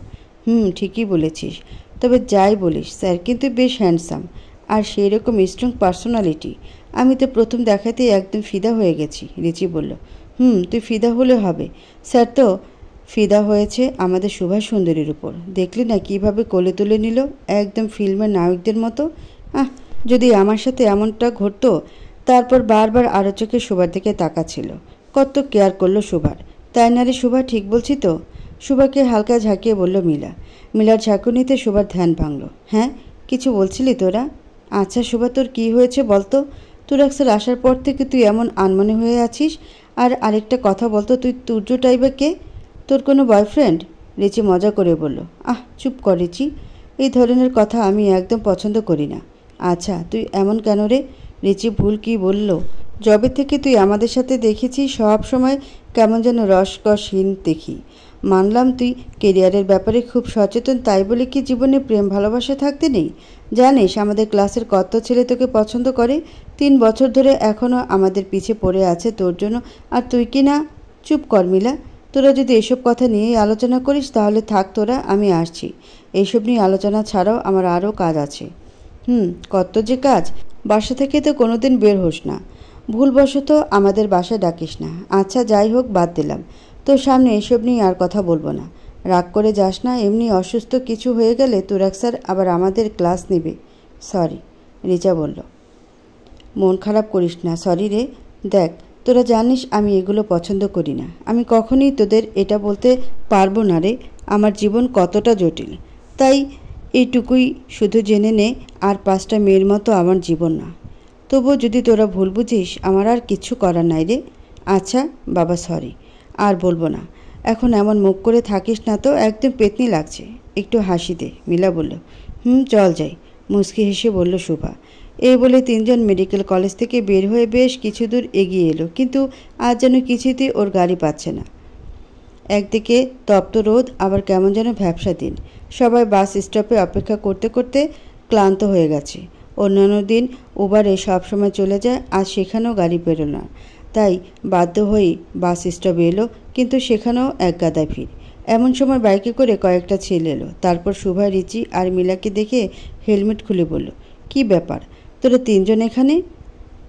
ঠিকই বলেছিস, তবে যাই বলিস স্যার কিন্তু বেশ হ্যান্ডসাম আর সেই রকম স্ট্রং পার্সোনালিটি। আমি তো প্রথম দেখাতেই একদম ফিদা হয়ে গেছি। রিচি বলল, তুই ফিদা হলে হবে, স্যার তো ফিদা হয়েছে আমাদের সুভাষ সুন্দরীর উপর। দেখলি না কিভাবে কোলে তুলে নিল, একদম ফিল্মের নায়কদের মতো। যদি আমার সাথে এমনটা ঘটতো। তারপর বারবার আরও চোখে শোভার দিকে তাকাচ্ছিল। কত কেয়ার করলো শোভার, তাই না রে শোভা? ঠিক বলছি তো? শোভাকে হালকা ঝাঁকিয়ে বলল মিলা। মিলার ঝাঁকুনিতে শোভার ধ্যান ভাঙল। হ্যাঁ, কিছু বলছিলি তোরা? আচ্ছা শোভা, তোর কী হয়েছে বলতো? তুরাগ স্যার আসার পর থেকে তুই এমন আনমনে হয়ে আছিস। আর আরেকটা কথা বলতো, তুই তুর্য টাইপের কে? তোর কোনো বয়ফ্রেন্ড? রিচি মজা করে বলল। চুপ কর রিচি, এই ধরনের কথা আমি একদম পছন্দ করি না। আচ্ছা তুই এমন কেন রে? রিচি ভুল কি বলল? যবে থেকে তুই আমাদের সাথে দেখেছি সব সময় কেমন যেন রসকসহীন দেখি। মানলাম তুই কেরিয়ারের ব্যাপারে খুব সচেতন, তাই বলে কি জীবনে প্রেম ভালোবাসা থাকতে নেই? জানিস আমাদের ক্লাসের কত ছেলে তোকে পছন্দ করে, 3 বছর ধরে এখনও আমাদের পিছে পড়ে আছে তোর জন্য, আর তুই কি না? চুপ কর মিলা, তোরা যদি এসব কথা নিয়েই আলোচনা করিস তাহলে থাক তোরা, আমি আসছি। এইসব নিয়ে আলোচনা ছাড়াও আমার আরও কাজ আছে। কত যে কাজ, বাসা থেকে তো কোনোদিন বের হোস না। ভুলবশত আমাদের বাসায় ডাকিস না। আচ্ছা যাই হোক, বাদ দিলাম, তোর সামনে এসব নিয়ে আর কথা বলবো না। রাগ করে যাস না, এমনি অসুস্থ কিছু হয়ে গেলে তুরাগ স্যার আবার আমাদের ক্লাস নেবে। সরি, রিচা বলল। মন খারাপ করিস না। সরি রে। দেখ, তোরা জানিস আমি এগুলো পছন্দ করি না। আমি কখনোই তোদের এটা বলতে পারবো না রে, আমার জীবন কতটা জটিল। তাই এইটুকুই শুধু জেনে নে, আর 5টা মেয়ের মতো আমার জীবন না। তবুও যদি তোরা ভুল বুঝিস, আমার আর কিচ্ছু করার নাই রে। আচ্ছা বাবা, সরি, আর বলবো না। এখন এমন মুখ করে থাকিস না তো, একদম পেতনি লাগছে। একটু হাসি দে, মিলা বলল। চল যাই, মুচকি হেসে বলল শুভা। এই বলে তিনজন মেডিকেল কলেজ থেকে বের হয়ে বেশ কিছু দূর এগিয়ে এলো, কিন্তু আজ যেন কিছুতেই ওর গাড়ি পাচ্ছে না। একদিকে তপ্ত রোদ, আবার কেমন যেন ভ্যাপসা দিন। সবাই বাস স্টপে অপেক্ষা করতে করতে ক্লান্ত হয়ে গেছে। অন্যান্য দিন উবারে সবসময় চলে যায়, আজ সেখানেও গাড়ি পেরো না। তাই বাধ্য হয়েই বাস স্টপে এলো, কিন্তু সেখানেও একগাদা ভিড়। এমন সময় বাইকে করে কয়েকটা ছেলে এলো। তারপর শুভা, রিচি আর মিলাকে দেখে হেলমেট খুলে বলল, কি ব্যাপার, তোরা তিনজন এখানে?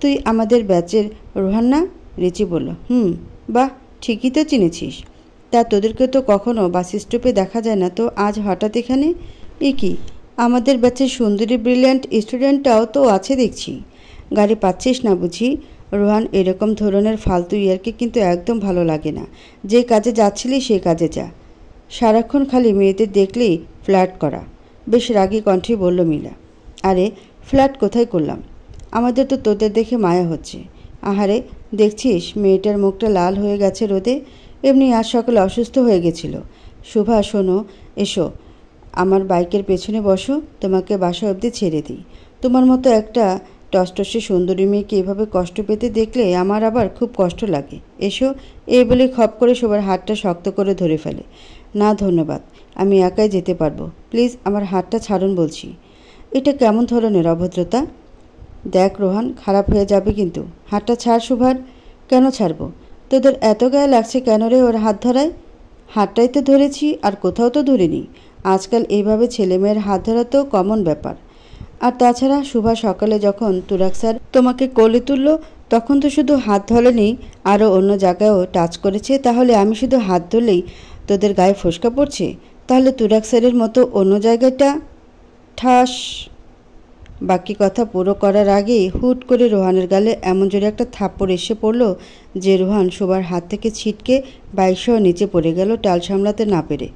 তুই আমাদের ব্যাচের রোহান না? রিচি বলল, বাহ, ঠিকই তো চিনেছিস। তা তোদেরকে তো কখনো বাস স্টপে দেখা যায় না, তো আজ হঠাৎ এখানে? এ কি, আমাদের ব্যাচের সুন্দরী ব্রিলিয়ান্ট স্টুডেন্টটাও তো আছে দেখছি। গাড়ি পাচ্ছিস না বুঝি? রোহান, এরকম ধরনের ফালতু ইয়ারকে কিন্তু একদম ভালো লাগে না। যে কাজে যাচ্ছিলি সে কাজে যা। সারাক্ষণ খালি মেয়েদের দেখলেই ফ্ল্যাট করা। বেশ রাগী কণ্ঠে বলল মিলা। আরে ফ্ল্যাট কোথায় করলাম? আমাদের তো তোদের দেখে মায়া হচ্ছে। আহারে, দেখছিস মেয়েটার মুখটা লাল হয়ে গেছে রোদে। এমনি আজ সকালে অসুস্থ হয়ে গেছিল। শুভা, শোনো, এসো আমার বাইকের পেছনে বসো, তোমাকে বাসা অবধি ছেড়ে দিই। তোমার মতো একটা টসটসে সুন্দরী মেয়েকে এভাবে কষ্ট পেতে দেখলে আমার আবার খুব কষ্ট লাগে। এসো। এই বলে খপ করে সবার হাতটা শক্ত করে ধরে ফেলে। না ধন্যবাদ, আমি একাই যেতে পারবো। প্লিজ আমার হাতটা ছাড়ুন বলছি। এটা কেমন ধরনের অভদ্রতা? দেখ রোহান, খারাপ হয়ে যাবে কিন্তু। হাতটা ছাড় শুভার। কেন ছাড়বো? তোদের এত গায়ে লাগছে কেন রে ওর হাত ধরায়? হাতটাই তো ধরেছি, আর কোথাও তো ধরিনি। আজকাল এইভাবে ছেলেমেয়ের হাত ধরা তো কমন ব্যাপার। আর তাছাড়া শুভা, সকালে যখন তুরাগ স্যার তোমাকে কোলে তুললো তখন তো শুধু হাত ধরেনি, আরও অন্য জায়গায়ও টাচ করেছে। তাহলে আমি শুধু হাত ধরলেই তোদের গায়ে ফোসকা পড়ছে? তাহলে তুরাগ স্যারের মতো অন্য জায়গাটা? ঠাস। বাকি কথা পুরো করার আগেই হুট করে রোহানের গালে এমন জোরে একটা থাপ্পড় এসে পড়ল যে রোহান শোবার হাত থেকে ছিটকে বাইকসহ নিচে পড়ে গেল, টাল সামলাতে না পেরে।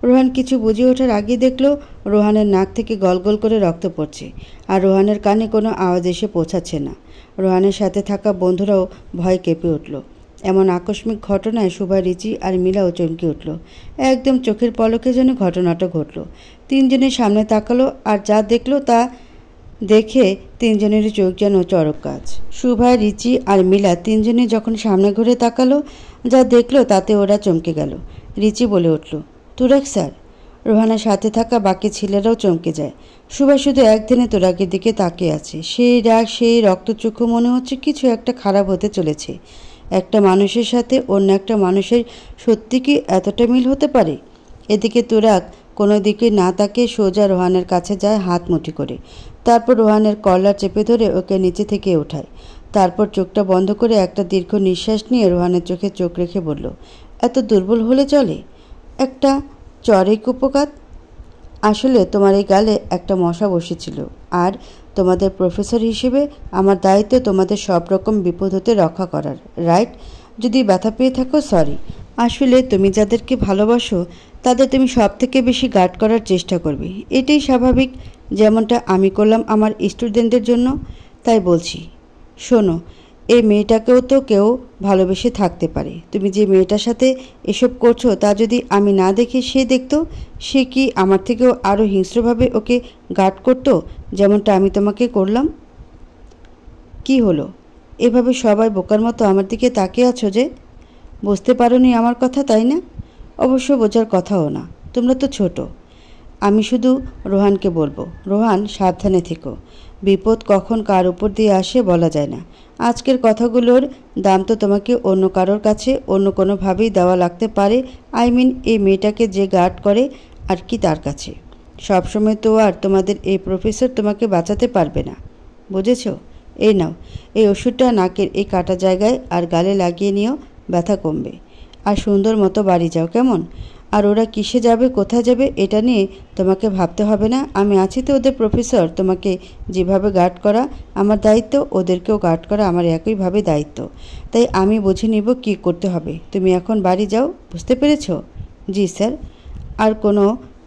রোহান কিছু বুঝে ওঠার আগেই দেখল রোহানের নাক থেকে গলগল করে রক্ত পড়ছে, আর রোহানের কানে কোনো আওয়াজ এসে পৌঁছাচ্ছে না। রোহানের সাথে থাকা বন্ধুরাও ভয় কেঁপে উঠল। এমন আকস্মিক ঘটনায় শুভা, রিচি আর মিলাও চমকে উঠল। একদম চোখের পলকে যেন ঘটনাটা ঘটল। তিনজনের সামনে তাকালো, আর যা দেখলো তা দেখে তিনজনেরই চোখ যেন চড়ক গাছ। শুভা, রিচি আর মিলা তিনজনে যখন সামনে ঘুরে তাকালো, যা দেখলো তাতে ওরা চমকে গেল। রিচি বলে উঠল, তুরাগ স্যার। রোহানের সাথে থাকা বাকি ছেলেরাও চমকে যায়। শুভা শুধু একদিনে তুরাগের দিকে তাকিয়ে আছে। সেই রাগ, সেই রক্তচক্ষু, মনে হচ্ছে কিছু একটা খারাপ হতে চলেছে। একটা মানুষের সাথে অন্য একটা মানুষের সত্যি কি এতটা মিল হতে পারে? এদিকে তুরাগ কোনো দিকে না তাকিয়ে সোজা রোহানের কাছে যায় হাত মুঠি করে। তারপর রোহানের কলার চেপে ধরে ওকে নিচে থেকে ওঠায়। তারপর চোখটা বন্ধ করে একটা দীর্ঘ নিঃশ্বাস নিয়ে রোহানের চোখে চোখ রেখে বলল, এত দুর্বল হলে চলে? একটা চড়েই কুপকাত। আসলে তোমার এই গালে একটা মশা বসেছিল, আর তোমাদের প্রফেসর হিসেবে আমার দায়িত্ব তোমাদের সব রকম বিপদ হতে রক্ষা করার, রাইট? যদি ব্যথা পেয়ে থাকো সরি। আসলে তুমি যাদেরকে ভালোবাসো তাদের তুমি সব থেকে বেশি গার্ড করার চেষ্টা করবে, এটাই স্বাভাবিক, যেমনটা আমি করলাম আমার স্টুডেন্টদের জন্য। তাই বলছি, শোনো, এই মেয়েটাকেও তো কেউ ভালোবেসে থাকতে পারে। তুমি যে মেয়েটার সাথে এসব করছো তা যদি আমি না দেখে সে দেখতো, সে কি আমার থেকেও আরও হিংস্রভাবে ওকে গার্ড করতো, যেমনটা আমি তোমাকে করলাম? কি হলো, এভাবে সবাই বোকার মতো আমার দিকে তাকিয়ে আছো যে? বুঝতে পারোনি আমার কথা, তাই না? অবশ্য বোঝার কথাও না, তোমরা তো ছোট। আমি শুধু রোহানকে বলবো, রোহান সাবধানে থেকো। বিপদ কখন কার উপর দিয়ে আসে বলা যায় না। আজকের কথাগুলোর দাম তো তোমাকে অন্য কারোর কাছে অন্য কোনোভাবেই দেওয়া লাগতে পারে। আই মিন, এই মেয়েটাকে যে গার্ড করে আর কি তার কাছে। সবসময় তো আর তোমাদের এই প্রফেসর তোমাকে বাঁচাতে পারবে না, বুঝেছো? এই নাও, এই ওষুধটা নাকের এই কাটা জায়গায় আর গালে লাগিয়ে নিও, ব্যথা কমবে। আর সুন্দর মতো বাড়ি যাও, কেমন? আর ওরা কিসে যাবে, কোথায় যাবে, এটা নিয়ে তোমাকে ভাবতে হবে না। আমি আছি তো ওদের প্রফেসর। তোমাকে যেভাবে গার্ড করা আমার দায়িত্ব, ওদেরকেও গার্ড করা আমার একইভাবে দায়িত্ব। তাই আমি বুঝে নিব কি করতে হবে। তুমি এখন বাড়ি যাও, বুঝতে পেরেছ? জি স্যার। আর কোনো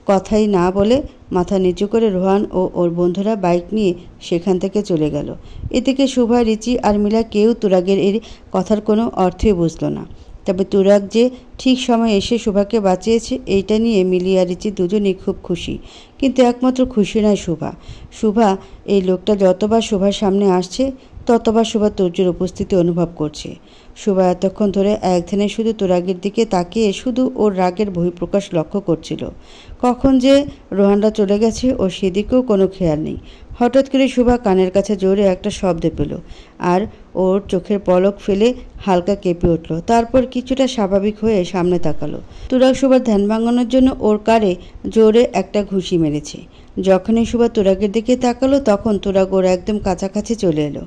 কথাই না বলে মাথা নিচু করে রোহান ও ওর বন্ধুরা বাইক নিয়ে সেখান থেকে চলে গেল। এদিকে শুভা, রিচি আর মিলা কেউ তুরাগের এই কথার কোনো অর্থই বুঝল না। তবে তুরাগ যে ঠিক সময় এসে শুভাকে বাঁচিয়েছে এইটা নিয়ে মিলি আর রিচি দুজনেই খুব খুশি। কিন্তু একমাত্র খুশি নয় শুভা। শুভা, এই লোকটা যতবার শুভার সামনে আসছে ততবার শুভা তুর্যের উপস্থিতি অনুভব করছে। শুভা এতক্ষণ ধরে একধানে শুধু তুরাগের দিকে তাকিয়ে শুধু ওর রাগের বহিঃপ্রকাশ লক্ষ্য করছিল। কখন যে রোহানরা চলে গেছে ওর সেদিকেও কোনো খেয়াল নেই। হঠাৎ করে শুভা কানের কাছে জোরে একটা শব্দ পেল আর ওর চোখের পলক ফেলে হালকা কেঁপে উঠল। তারপর কিছুটা স্বাভাবিক হয়ে সামনে তাকালো। তুরাগ শুভার ধ্যান ভাঙানোর জন্য ওর কারে জোরে একটা ঘুষি মেরেছে। যখনই শুভা তুরাগের দিকে তাকালো তখন তুরাগ ওর একদম কাছাকাছি চলে এলো।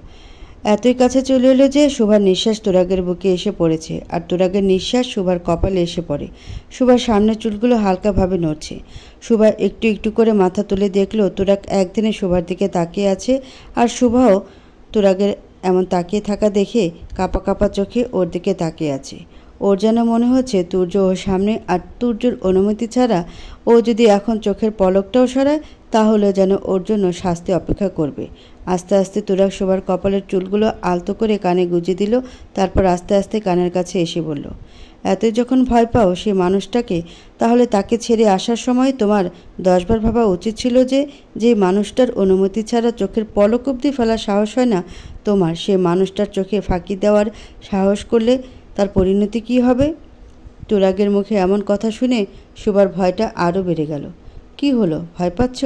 এতই কাছে চলে এলো যে শুভার নিঃশ্বাস তুরাগের বুকে এসে পড়েছে আর তুরাগের নিঃশ্বাস শুভার কপালে এসে পড়ে। শুভার সামনের চুলগুলো হালকাভাবে নড়ছে। শুভা একটু একটু করে মাথা তুলে দেখলো তুরাগ একদিনে শুভার দিকে তাকিয়ে আছে আর শুভাও তুরাগের এমন তাকিয়ে থাকা দেখে কাঁপা কাঁপা চোখে ওর দিকে তাকিয়ে আছে। ওর যেন মনে হচ্ছে তুর্য ওর সামনে আর তুর্যর অনুমতি ছাড়া ও যদি এখন চোখের পলকটাও সরায় তাহলে যেন ওর জন্য শাস্তি অপেক্ষা করবে। আস্তে আস্তে তুরাগ শোবার কপালের চুলগুলো আলতো করে কানে গুঁজে দিল। তারপর আস্তে আস্তে কানের কাছে এসে বলল, এতই যখন ভয় পাও সেই মানুষটাকে, তাহলে তাকে ছেড়ে আসার সময় তোমার 10 বার ভাবা উচিত ছিল যে মানুষটার অনুমতি ছাড়া চোখের পলক অবধি ফেলার সাহস হয় না তোমার, সে মানুষটার চোখে ফাঁকি দেওয়ার সাহস করলে তার পরিণতি কী হবে? তুরাগের মুখে এমন কথা শুনে শুভার ভয়টা আরও বেড়ে গেল। কি হলো, ভয় পাচ্ছ?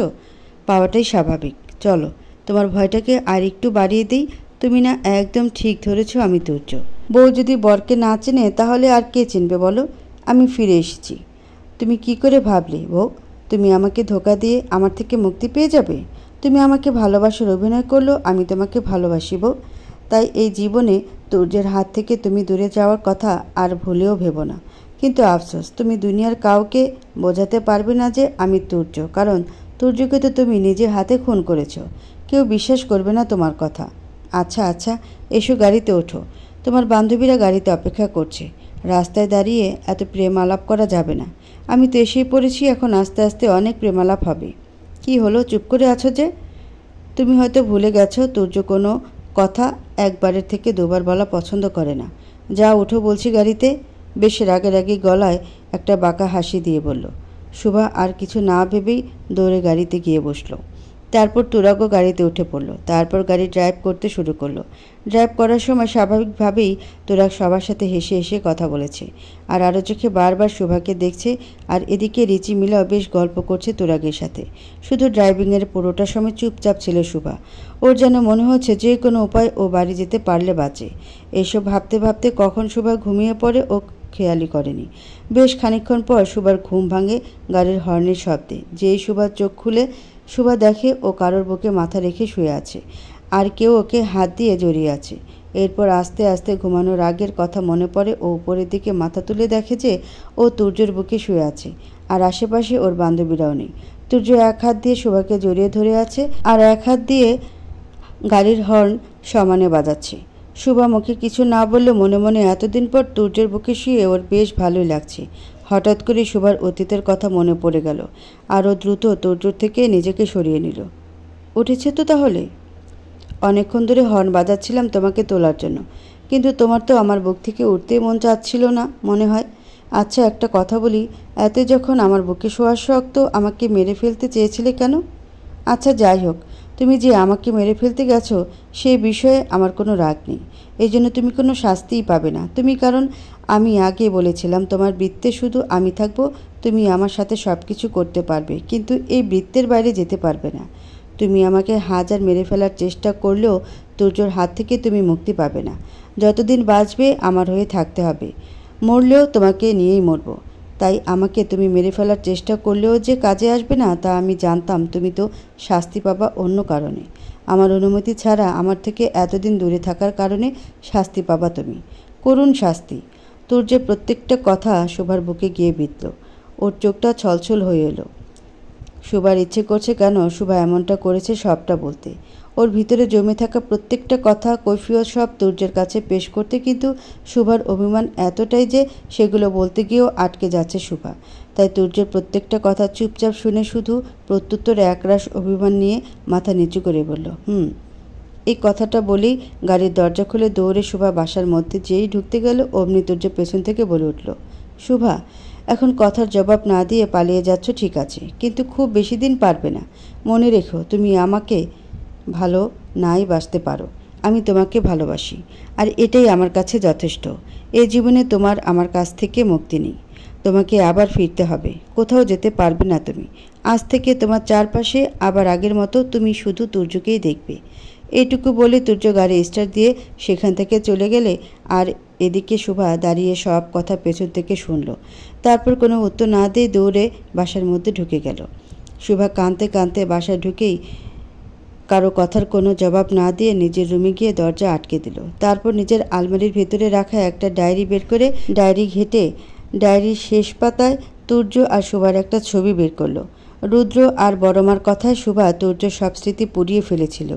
পাওয়াটাই স্বাভাবিক। চলো তোমার ভয়টাকে আর একটু বাড়িয়ে দিই। তুমি না একদম ঠিক ধরেছ, আমি তুর্য। বউ যদি বরকে না চেনে তাহলে আর কে চিনবে বলো? আমি ফিরে এসেছি। তুমি কি করে ভাবলে বউ তুমি আমাকে ধোকা দিয়ে আমার থেকে মুক্তি পেয়ে যাবে? তুমি আমাকে ভালোবাসার অভিনয় করলো আমি তোমাকে ভালোবাসি বউ। তাই এই জীবনে তুর্যের হাত থেকে তুমি দূরে যাওয়ার কথা আর ভুলেও ভেবো না। কিন্তু আফসোস, তুমি দুনিয়ার কাউকে বোঝাতে পারবে না যে আমি তুর্য, কারণ তুর্যকে তো তুমি নিজের হাতে খুন করেছো। কেউ বিশ্বাস করবে না তোমার কথা। আচ্ছা আচ্ছা, এসো গাড়িতে ওঠো। তোমার বান্ধবীরা গাড়িতে অপেক্ষা করছে। রাস্তায় দাঁড়িয়ে এত প্রেম আলাপ করা যাবে না। আমি তো এসেই পড়েছি, এখন আস্তে আস্তে অনেক প্রেমালাপ হবে। কি হলো, চুপ করে আছো যে? তুমি হয়তো ভুলে গেছো তুর্য কোনো কথা একবারের থেকে দুবার বলা পছন্দ করে না। যা ওঠো বলছি গাড়িতে। বেশ রাগেরাগি গলায় একটা বাঁকা হাসি দিয়ে বলল। শুভা আর কিছু না ভেবেই দৌড়ে গাড়িতে গিয়ে বসলো। তারপর তুরাগও গাড়িতে উঠে পড়ল। তারপর গাড়ি ড্রাইভ করতে শুরু করলো। ড্রাইভ করার সময় স্বাভাবিকভাবেই তুরাগ সবার সাথে হেসে হেসে কথা বলেছে আর আরও চোখে বারবার শুভাকে দেখছে। আর এদিকে রিচি মিলাও বেশ গল্প করছে তুরাগের সাথে। শুধু ড্রাইভিংয়ের পুরোটা সময় চুপচাপ ছিল শুভা। ওর যেন মনে হচ্ছে যে কোনো উপায় ও বাড়ি যেতে পারলে বাঁচে। এসব ভাবতে ভাবতে কখন শুভা ঘুমিয়ে পড়ে ও খেয়ালই করেনি। বেশ খানিকক্ষণ পর শুভার ঘুম ভাঙে গাড়ির হর্নের শব্দে। যেই শুভার চোখ খুলে শুভা দেখে ও কারোর বুকে মাথা রেখে শুয়ে আছে আর কেউ ওকে হাত দিয়ে জড়িয়ে আছে। এরপর আস্তে আস্তে ঘুমানোর আগের কথা মনে পড়ে ও উপরের দিকে মাথা তুলে দেখে যে ও তুর্যের বুকে শুয়ে আছে আর আশেপাশে ওর বান্ধবীরাও নেই। তুর্য এক হাত দিয়ে শুভাকে জড়িয়ে ধরে আছে আর এক হাত দিয়ে গাড়ির হর্ন সমানে বাজাচ্ছে। শুভা মুখে কিছু না বললে মনে মনে এতদিন পর তুর্যের বুকে শুয়ে ওর বেশ ভালোই লাগছে। হঠাৎ করে শুভার অতীতের কথা মনে পড়ে গেল। আরও দ্রুত তুর্যর থেকে নিজেকে সরিয়ে নিল। উঠেছে তো তাহলে? অনেকক্ষণ ধরে হর্ন বাজাচ্ছিলাম তোমাকে তোলার জন্য, কিন্তু তোমার তো আমার বুক থেকে উঠতেই মন চাচ্ছিল না মনে হয়। আচ্ছা একটা কথা বলি, এতে যখন আমার বুকে শোয়ার শক্ত আমাকে মেরে ফেলতে চেয়েছিলে কেন? আচ্ছা যাই হোক, তুমি যে আমাকে মেরে ফেলতে গেছো সেই বিষয়ে আমার কোনো রাগ নেই। এই জন্য তুমি কোনো শাস্তিই পাবে না। কারণ আমি আগে বলেছিলাম তোমার বৃত্তে শুধু আমি থাকবো, তুমি আমার সাথে সব কিছু করতে পারবে কিন্তু এই বৃত্তের বাইরে যেতে পারবে না। তুমি আমাকে হাজার মেরে ফেলার চেষ্টা করলেও তুর্যর হাত থেকে তুমি মুক্তি পাবে না। যতদিন বাঁচবে আমার হয়ে থাকতে হবে। মরলেও তোমাকে নিয়েই মরবো। তাই আমাকে তুমি মেরে ফেলার চেষ্টা করলেও যে কাজে আসবে না তা আমি জানতাম। তুমি তো শাস্তি পাবা অন্য কারণে। আমার অনুমতি ছাড়া আমার থেকে এতদিন দূরে থাকার কারণে শাস্তি পাবা তুমি, করুণ শাস্তি। তুর্যের প্রত্যেকটা কথা শোভার বুকে গিয়ে বিঁধল। ওর চোখটা ছলছল হয়ে এলো। শোভার ইচ্ছে করছে কেন শোভা এমনটা করেছে সবটা বলতে, ওর ভিতরে জমে থাকা প্রত্যেকটা কথা কৈফিয়ত সব তুর্যের কাছে পেশ করতে, কিন্তু শোভার অভিমান এতটাই যে সেগুলো বলতে গিয়েও আটকে যাচ্ছে শোভা। তাই তুর্যের প্রত্যেকটা কথা চুপচাপ শুনে শুধু প্রত্যুত্তরে একরাশ অভিমান নিয়ে মাথা নিচু করে বলল, এই কথাটা বলেই গাড়ির দরজা খুলে দৌড়ে শোভা বাসার মধ্যে যেই ঢুকতে গেল অমনি তুর্য পেছন থেকে বলে উঠল, শোভা, এখন কথার জবাব না দিয়ে পালিয়ে যাচ্ছ ঠিক আছে, কিন্তু খুব বেশি দিন পারবে না। মনে রেখো, তুমি আমাকে ভালো নাই বাসতে পারো, আমি তোমাকে ভালোবাসি, আর এটাই আমার কাছে যথেষ্ট। এ জীবনে তোমার আমার কাছ থেকে মুক্তি নেই। তোমাকে আবার ফিরতে হবে, কোথাও যেতে পারবে না তুমি। আজ থেকে তোমার চারপাশে আবার আগের মতো তুমি শুধু তুর্যকেই দেখবে। এইটুকু বলে তুর্য গাড়ি স্টার্ট দিয়ে সেখান থেকে চলে গেলে আর এদিকে শোভা দাঁড়িয়ে সব কথা পেছন থেকে শুনল। তারপর কোনো উত্তর না দিয়ে দৌড়ে বাসার মধ্যে ঢুকে গেল। শোভা কাঁদতে কাঁদতে বাসায় ঢুকেই কারো কথার কোনো জবাব না দিয়ে নিজের রুমে গিয়ে দরজা আটকে দিল। তারপর নিজের আলমারির ভেতরে রাখা একটা ডায়েরি বের করে ডায়েরি ঘেঁটে ডায়েরির শেষ পাতায় তুর্য আর শোভার একটা ছবি বের করলো। রুদ্র আর বড়মার কথায় শোভা তুর্য সব স্মৃতি পুড়িয়ে ফেলেছিল,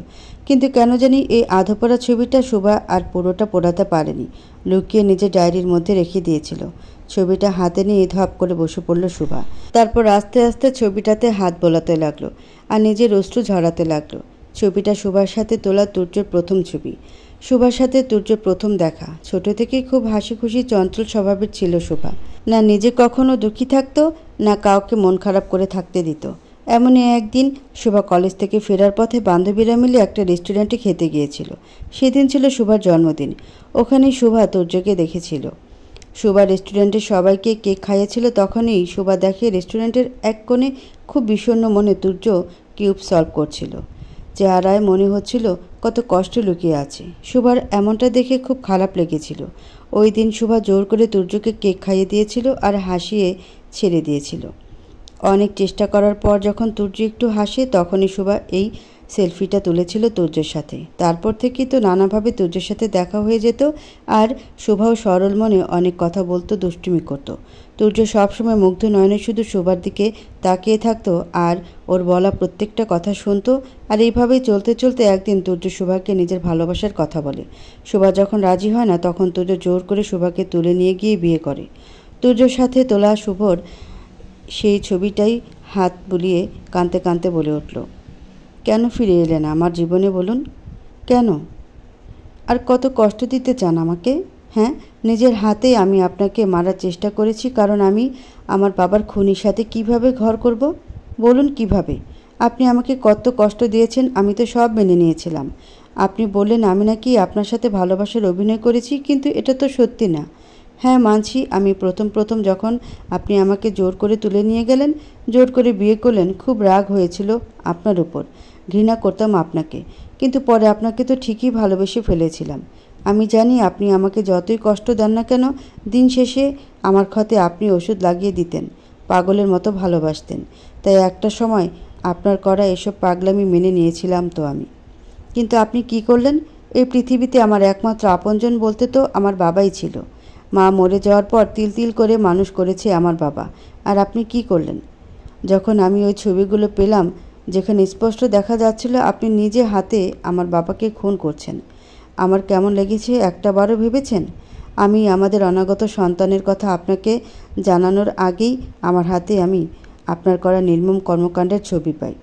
কিন্তু কেন জানি এই আধপোড়া ছবিটা শোভা আর পুরোটা পোড়াতে পারেনি, লুকিয়ে নিজের ডায়েরির মধ্যে রেখে দিয়েছিল। ছবিটা হাতে নিয়ে ধপ করে বসে পড়ল শোভা। তারপর আস্তে আস্তে ছবিটাতে হাত বোলাতে লাগলো আর নিজের অশ্রু ঝরাতে লাগলো। ছবিটা শোভার সাথে তোলা তুর্যর প্রথম ছবি। শোভার সাথে তুর্যর প্রথম দেখা। ছোট থেকেই খুব হাসি খুশি চঞ্চল স্বভাবের ছিল শোভা। না নিজে কখনো দুঃখী থাকতো, না কাউকে মন খারাপ করে থাকতে দিত। এমনই একদিন শোভা কলেজ থেকে ফেরার পথে বান্ধবীরা মিলে একটা রেস্টুরেন্টে খেতে গিয়েছিল। সেদিন ছিল শোভার জন্মদিন। ওখানেই শোভা তুর্যকে দেখেছিল। শোভা রেস্টুরেন্টের সবাইকে কেক খাইয়েছিল। তখনই শোভা দেখে রেস্টুরেন্টের এক কোণে খুব বিষণ্ণ মনে তুর্য কিউব সলভ করছিল। চেহারায় মনে হচ্ছিল কত কষ্ট লুকিয়ে আছে। শোভার এমনটা দেখে খুব খারাপ লেগেছিল। ওই দিন শোভা জোর করে তুর্যকে কেক খাইয়ে দিয়েছিল আর হাসিয়ে ছেড়ে দিয়েছিল। অনেক চেষ্টা করার পর যখন তুর্য একটু হাসে তখনই শোভা এই সেলফিটা তুলেছিল তুর্যের সাথে। তারপর থেকেই তো নানাভাবে তুর্যের সাথে দেখা হয়ে যেত, আর শোভাও সরল মনে অনেক কথা বলতো, দুষ্টুমি করতো। তুর্য সবসময় মুগ্ধ নয়নে শুধু শোভার দিকে তাকিয়ে থাকতো আর ওর বলা প্রত্যেকটা কথা শুনতো। আর এইভাবেই চলতে চলতে একদিন তুর্য শোভাকে নিজের ভালোবাসার কথা বলে। শোভা যখন রাজি হয় না তখন তুর্য জোর করে শোভাকে তুলে নিয়ে গিয়ে বিয়ে করে। তুর্যর সাথে তোলা শুভর সেই ছবিটাই হাত বুলিয়ে কাঁদতে কাঁদতে বলে উঠল, কেন ফিরে এলেন আমার জীবনে বলুন? কেন? আর কত কষ্ট দিতে চান আমাকে? হ্যাঁ, নিজের হাতেই আমি আপনাকে মারার চেষ্টা করেছি, কারণ আমি আমার বাবার খুনির সাথে কিভাবে ঘর করব? বলুন কিভাবে? আপনি আমাকে কত কষ্ট দিয়েছেন, আমি তো সব মেনে নিয়েছিলাম। আপনি বললেন আমি নাকি আপনার সাথে ভালোবাসার অভিনয় করেছি, কিন্তু এটা তো সত্যি না। হ্যাঁ মানছি, আমি প্রথম যখন আপনি আমাকে জোর করে তুলে নিয়ে গেলেন, জোর করে বিয়ে করলেন, খুব রাগ হয়েছিল আপনার উপর, ঘৃণা করতাম আপনাকে, কিন্তু পরে আপনাকে তো ঠিকই ভালোবেসে ফেলেছিলাম। আমি জানি আপনি আমাকে যতই কষ্ট দেন না কেন, দিন শেষে আমার ক্ষতে আপনি ওষুধ লাগিয়ে দিতেন, পাগলের মতো ভালোবাসতেন। তাই একটা সময় আপনার করা এসব পাগলামি মেনে নিয়েছিলাম তো আমি। কিন্তু আপনি কি করলেন? এই পৃথিবীতে আমার একমাত্র আপনজন বলতে তো আমার বাবাই ছিল। মা মরে যাওয়ার পর তিল তিল করে মানুষ করেছে আমার বাবা, আর আপনি কি করলেন? যখন আমি ওই ছবিগুলো পেলাম যেখানে স্পষ্ট দেখা যাচ্ছিল আপনি নিজে হাতে আমার বাবাকে খুন করছেন, আমার কেমন লেগেছে একটাবারও ভেবেছেন? আমি আমাদের অনাগত সন্তানের কথা আপনাকে জানানোর আগেই আমার হাতে আমি আপনার করা নির্মম কর্মকাণ্ডের ছবি পাই।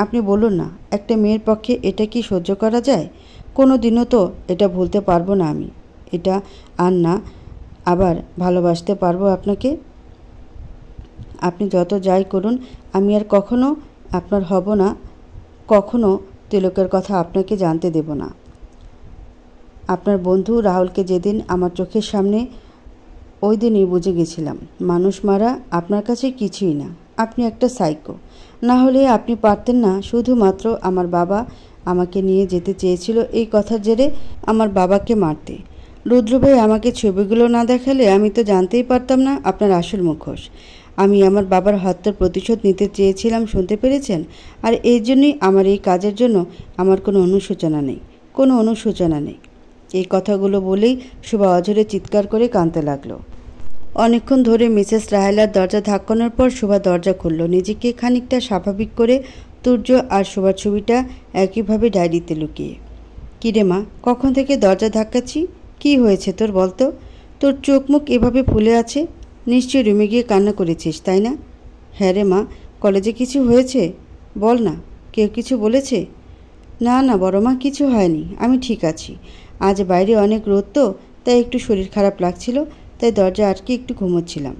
আপনি বলুন না, একটা মেয়ের পক্ষে এটা কি সহ্য করা যায়? কোনো দিনও তো এটা ভুলতে পারবো না আমি। এটা আর না আবার ভালোবাসতে পারবো আপনাকে। আপনি যত যাই করুন, আমি আর কখনো আপনার হব না, কখনো তিলকের কথা আপনাকে জানতে দেব না। আপনার বন্ধু রাহুলকে যেদিন আমার চোখের সামনে, ওই দিনই বুঝে গেছিলাম মানুষ মারা আপনার কাছে কিছুই না। আপনি একটা সাইকো। না হলে আপনি পারতেন না শুধুমাত্র আমার বাবা আমাকে নিয়ে যেতে চেয়েছিল এই কথার জেরে আমার বাবাকে মারতে। রুদ্রভাই আমাকে ছবিগুলো না দেখালে আমি তো জানতেই পারতাম না আপনার আসল মুখোশ। আমি আমার বাবার হত্যার প্রতিশোধ নিতে চেয়েছিলাম, শুনতে পেরেছেন? আর এই জন্যই আমার এই কাজের জন্য আমার কোনো অনুশোচনা নেই, কোনো অনুশোচনা নেই। এই কথাগুলো বলেই শোভা অঝরে চিৎকার করে কাঁদতে লাগলো। অনেকক্ষণ ধরে মিসেস রাহেলার দরজা ধাক্কানোর পর শোভা দরজা খুলল। নিজেকে খানিকটা স্বাভাবিক করে তুর্য আর শোভার ছবিটা একইভাবে ডায়েরিতে লুকিয়ে। কী রে মা, কখন থেকে দরজা ধাক্কাচ্ছি? কি হয়েছে তোর বলতো? তোর চোখ মুখ এভাবে ফুলে আছে, নিশ্চয়ই রুমে গিয়ে কান্না করেছিস, তাই না? হ্যাঁ রে মা, কলেজে কিছু হয়েছে? বল না, কেউ কিছু বলেছে? না না বড় মা, কিছু হয়নি, আমি ঠিক আছি। আজ বাইরে অনেক রোদ তো, তাই একটু শরীর খারাপ লাগছিল, তাই দরজা আটকে একটু ঘুমোচ্ছিলাম।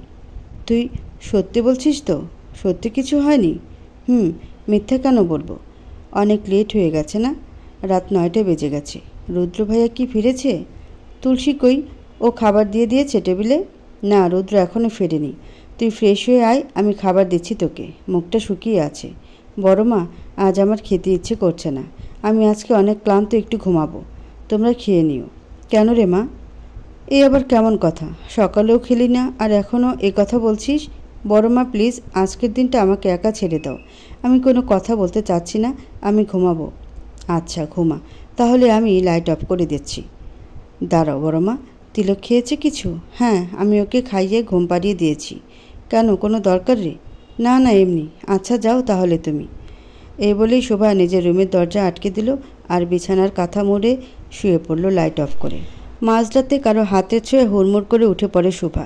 তুই সত্যি বলছিস তো? সত্যি কিছু হয়নি? মিথ্যা কেন বলবো? অনেক লেট হয়ে গেছে না? রাত 9টা বেজে গেছে। রুদ্র ভাইয়া কি ফিরেছে? তুলসী কই? ও খাবার দিয়ে দিয়েছে টেবিলে? না, রুদ্র এখনও ফেরেনি। তুই ফ্রেশ হয়ে আয়, আমি খাবার দিচ্ছি তোকে। মুখটা শুকিয়ে আছে। বড় মা, আজ আমার খেতে ইচ্ছে করছে না। আমি আজকে অনেক ক্লান্ত, একটু ঘুমাবো। তোমরা খেয়ে নিও। কেন রে মা? এই আবার কেমন কথা? সকালেও খেলি না আর এখনও এ কথা বলছিস? বড় মা প্লিজ, আজকের দিনটা আমাকে একা ছেড়ে দাও। আমি কোনো কথা বলতে চাচ্ছি না, আমি ঘুমাবো। আচ্ছা ঘুমা, তাহলে আমি লাইট অফ করে দিচ্ছি। দাঁড়াও বড় মা, তিলক খেয়েছে কিছু? হ্যাঁ, আমি ওকে খাইয়ে ঘুম পাড়িয়ে দিয়েছি। কেন, কোনো দরকার রে? না না, এমনি। আচ্ছা যাও তাহলে তুমি। এই বলেই শোভা নিজের রুমের দরজা আটকে দিল আর বিছানার কাঁথা মুড়ে শুয়ে পড়ল লাইট অফ করে। মাঝরাতে কারো হাতে ছুঁয়ে হুড়মুড় করে উঠে পড়ে শোভা।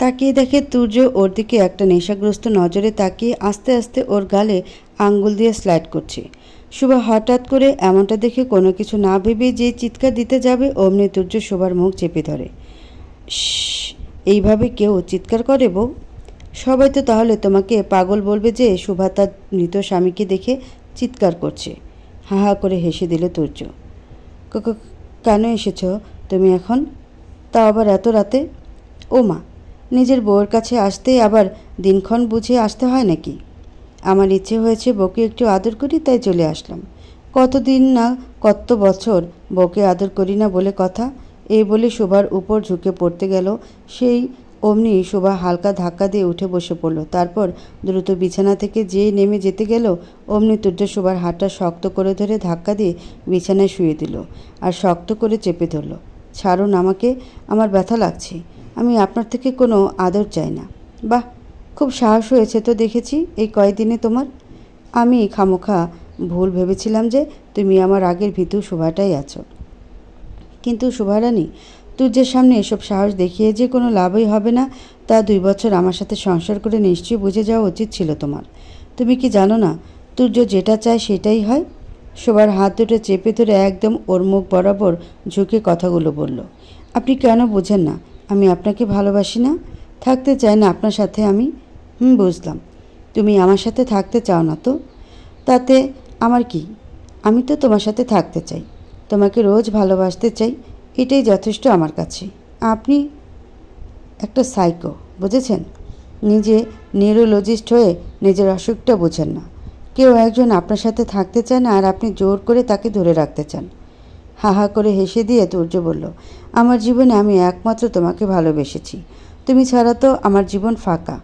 তাকিয়ে দেখে তুর্য ওর দিকে একটা নেশাগ্রস্ত নজরে তাকিয়ে আস্তে আস্তে ওর গালে আঙ্গুল দিয়ে স্লাইড করছে। শোভা হঠাৎ করে এমনটা দেখে কোনো কিছু না ভেবে যে চিৎকার দিতে যাবে, অমনি তুর্য শোভার মুখ চেপে ধরে। এইভাবে কেউ চিৎকার করে বউ? সবাই তো তাহলে তোমাকে পাগল বলবে যে শোভা তার মৃত স্বামীকে দেখে চিৎকার করছে। হা হা করে হেসে দিল তুর্য। কেন এসেছ তুমি এখন, তা আবার এত রাতে? ও মা, নিজের বউয়ের কাছে আসতেই আবার দিনক্ষণ বুঝে আসতে হয় নাকি? আমার ইচ্ছে হয়েছে বউকে একটু আদর করি, তাই চলে আসলাম। কতদিন না, কত বছর বউকে আদর করি না বলে কথা। এই বলে শোভার উপর ঝুঁকে পড়তে গেল। সেই অমনি শোভা হালকা ধাক্কা দিয়ে উঠে বসে পড়ল। তারপর দ্রুত বিছানা থেকে যে নেমে যেতে গেল, অমনি তুর্য শোভার হাতটা শক্ত করে ধরে ধাক্কা দিয়ে বিছানায় শুয়ে দিল আর শক্ত করে চেপে ধরল। ছাড়ুন আমাকে, আমার ব্যথা লাগছে। আমি আপনার থেকে কোনো আদর চাই না। বাহ, খুব সাহস হয়েছে তো দেখেছি এই কয়েকদিনে তোমার। আমি খামোখা ভুল ভেবেছিলাম যে তুমি আমার আগের ভীতু শোভাটাই আছো। কিন্তু শোভারানী, তুর্যের সামনে এসব সাহস দেখিয়ে যে কোনো লাভই হবে না, তা 2 বছর আমার সাথে সংসার করে নিশ্চয়ই বুঝে যাওয়া উচিত ছিল তোমার। তুমি কি জানো না, তুর্য যেটা চায় সেটাই হয়? শোভার হাত দুটো চেপে ধরে একদম ওর মুখ বরাবর ঝুঁকে কথাগুলো বলল। আপনি কেন বোঝেন না? আমি আপনাকে ভালোবাসি না, থাকতে চাই না আপনার সাথে আমি। বুঝলাম, তুমি আমার সাথে থাকতে চাও না তো? তাতে আমার কি? আমি তো তোমার সাথে থাকতে চাই, তোমাকে রোজ ভালোবাসতে চাই, এটাই যথেষ্ট আমার কাছে। আপনি একটা সাইকো, বুঝেছেন? নিজে নিউরোলজিস্ট হয়ে নিজের অসুখটা বোঝেন না। কেউ একজন আপনার সাথে থাকতে চায় না আর আপনি জোর করে তাকে ধরে রাখতে চান। হা হা করে হেসে দিয়ে তুর্য বলল, আমার জীবনে আমি একমাত্র তোমাকে ভালোবেসেছি। তুমি ছাড়া তো আমার জীবন ফাঁকা,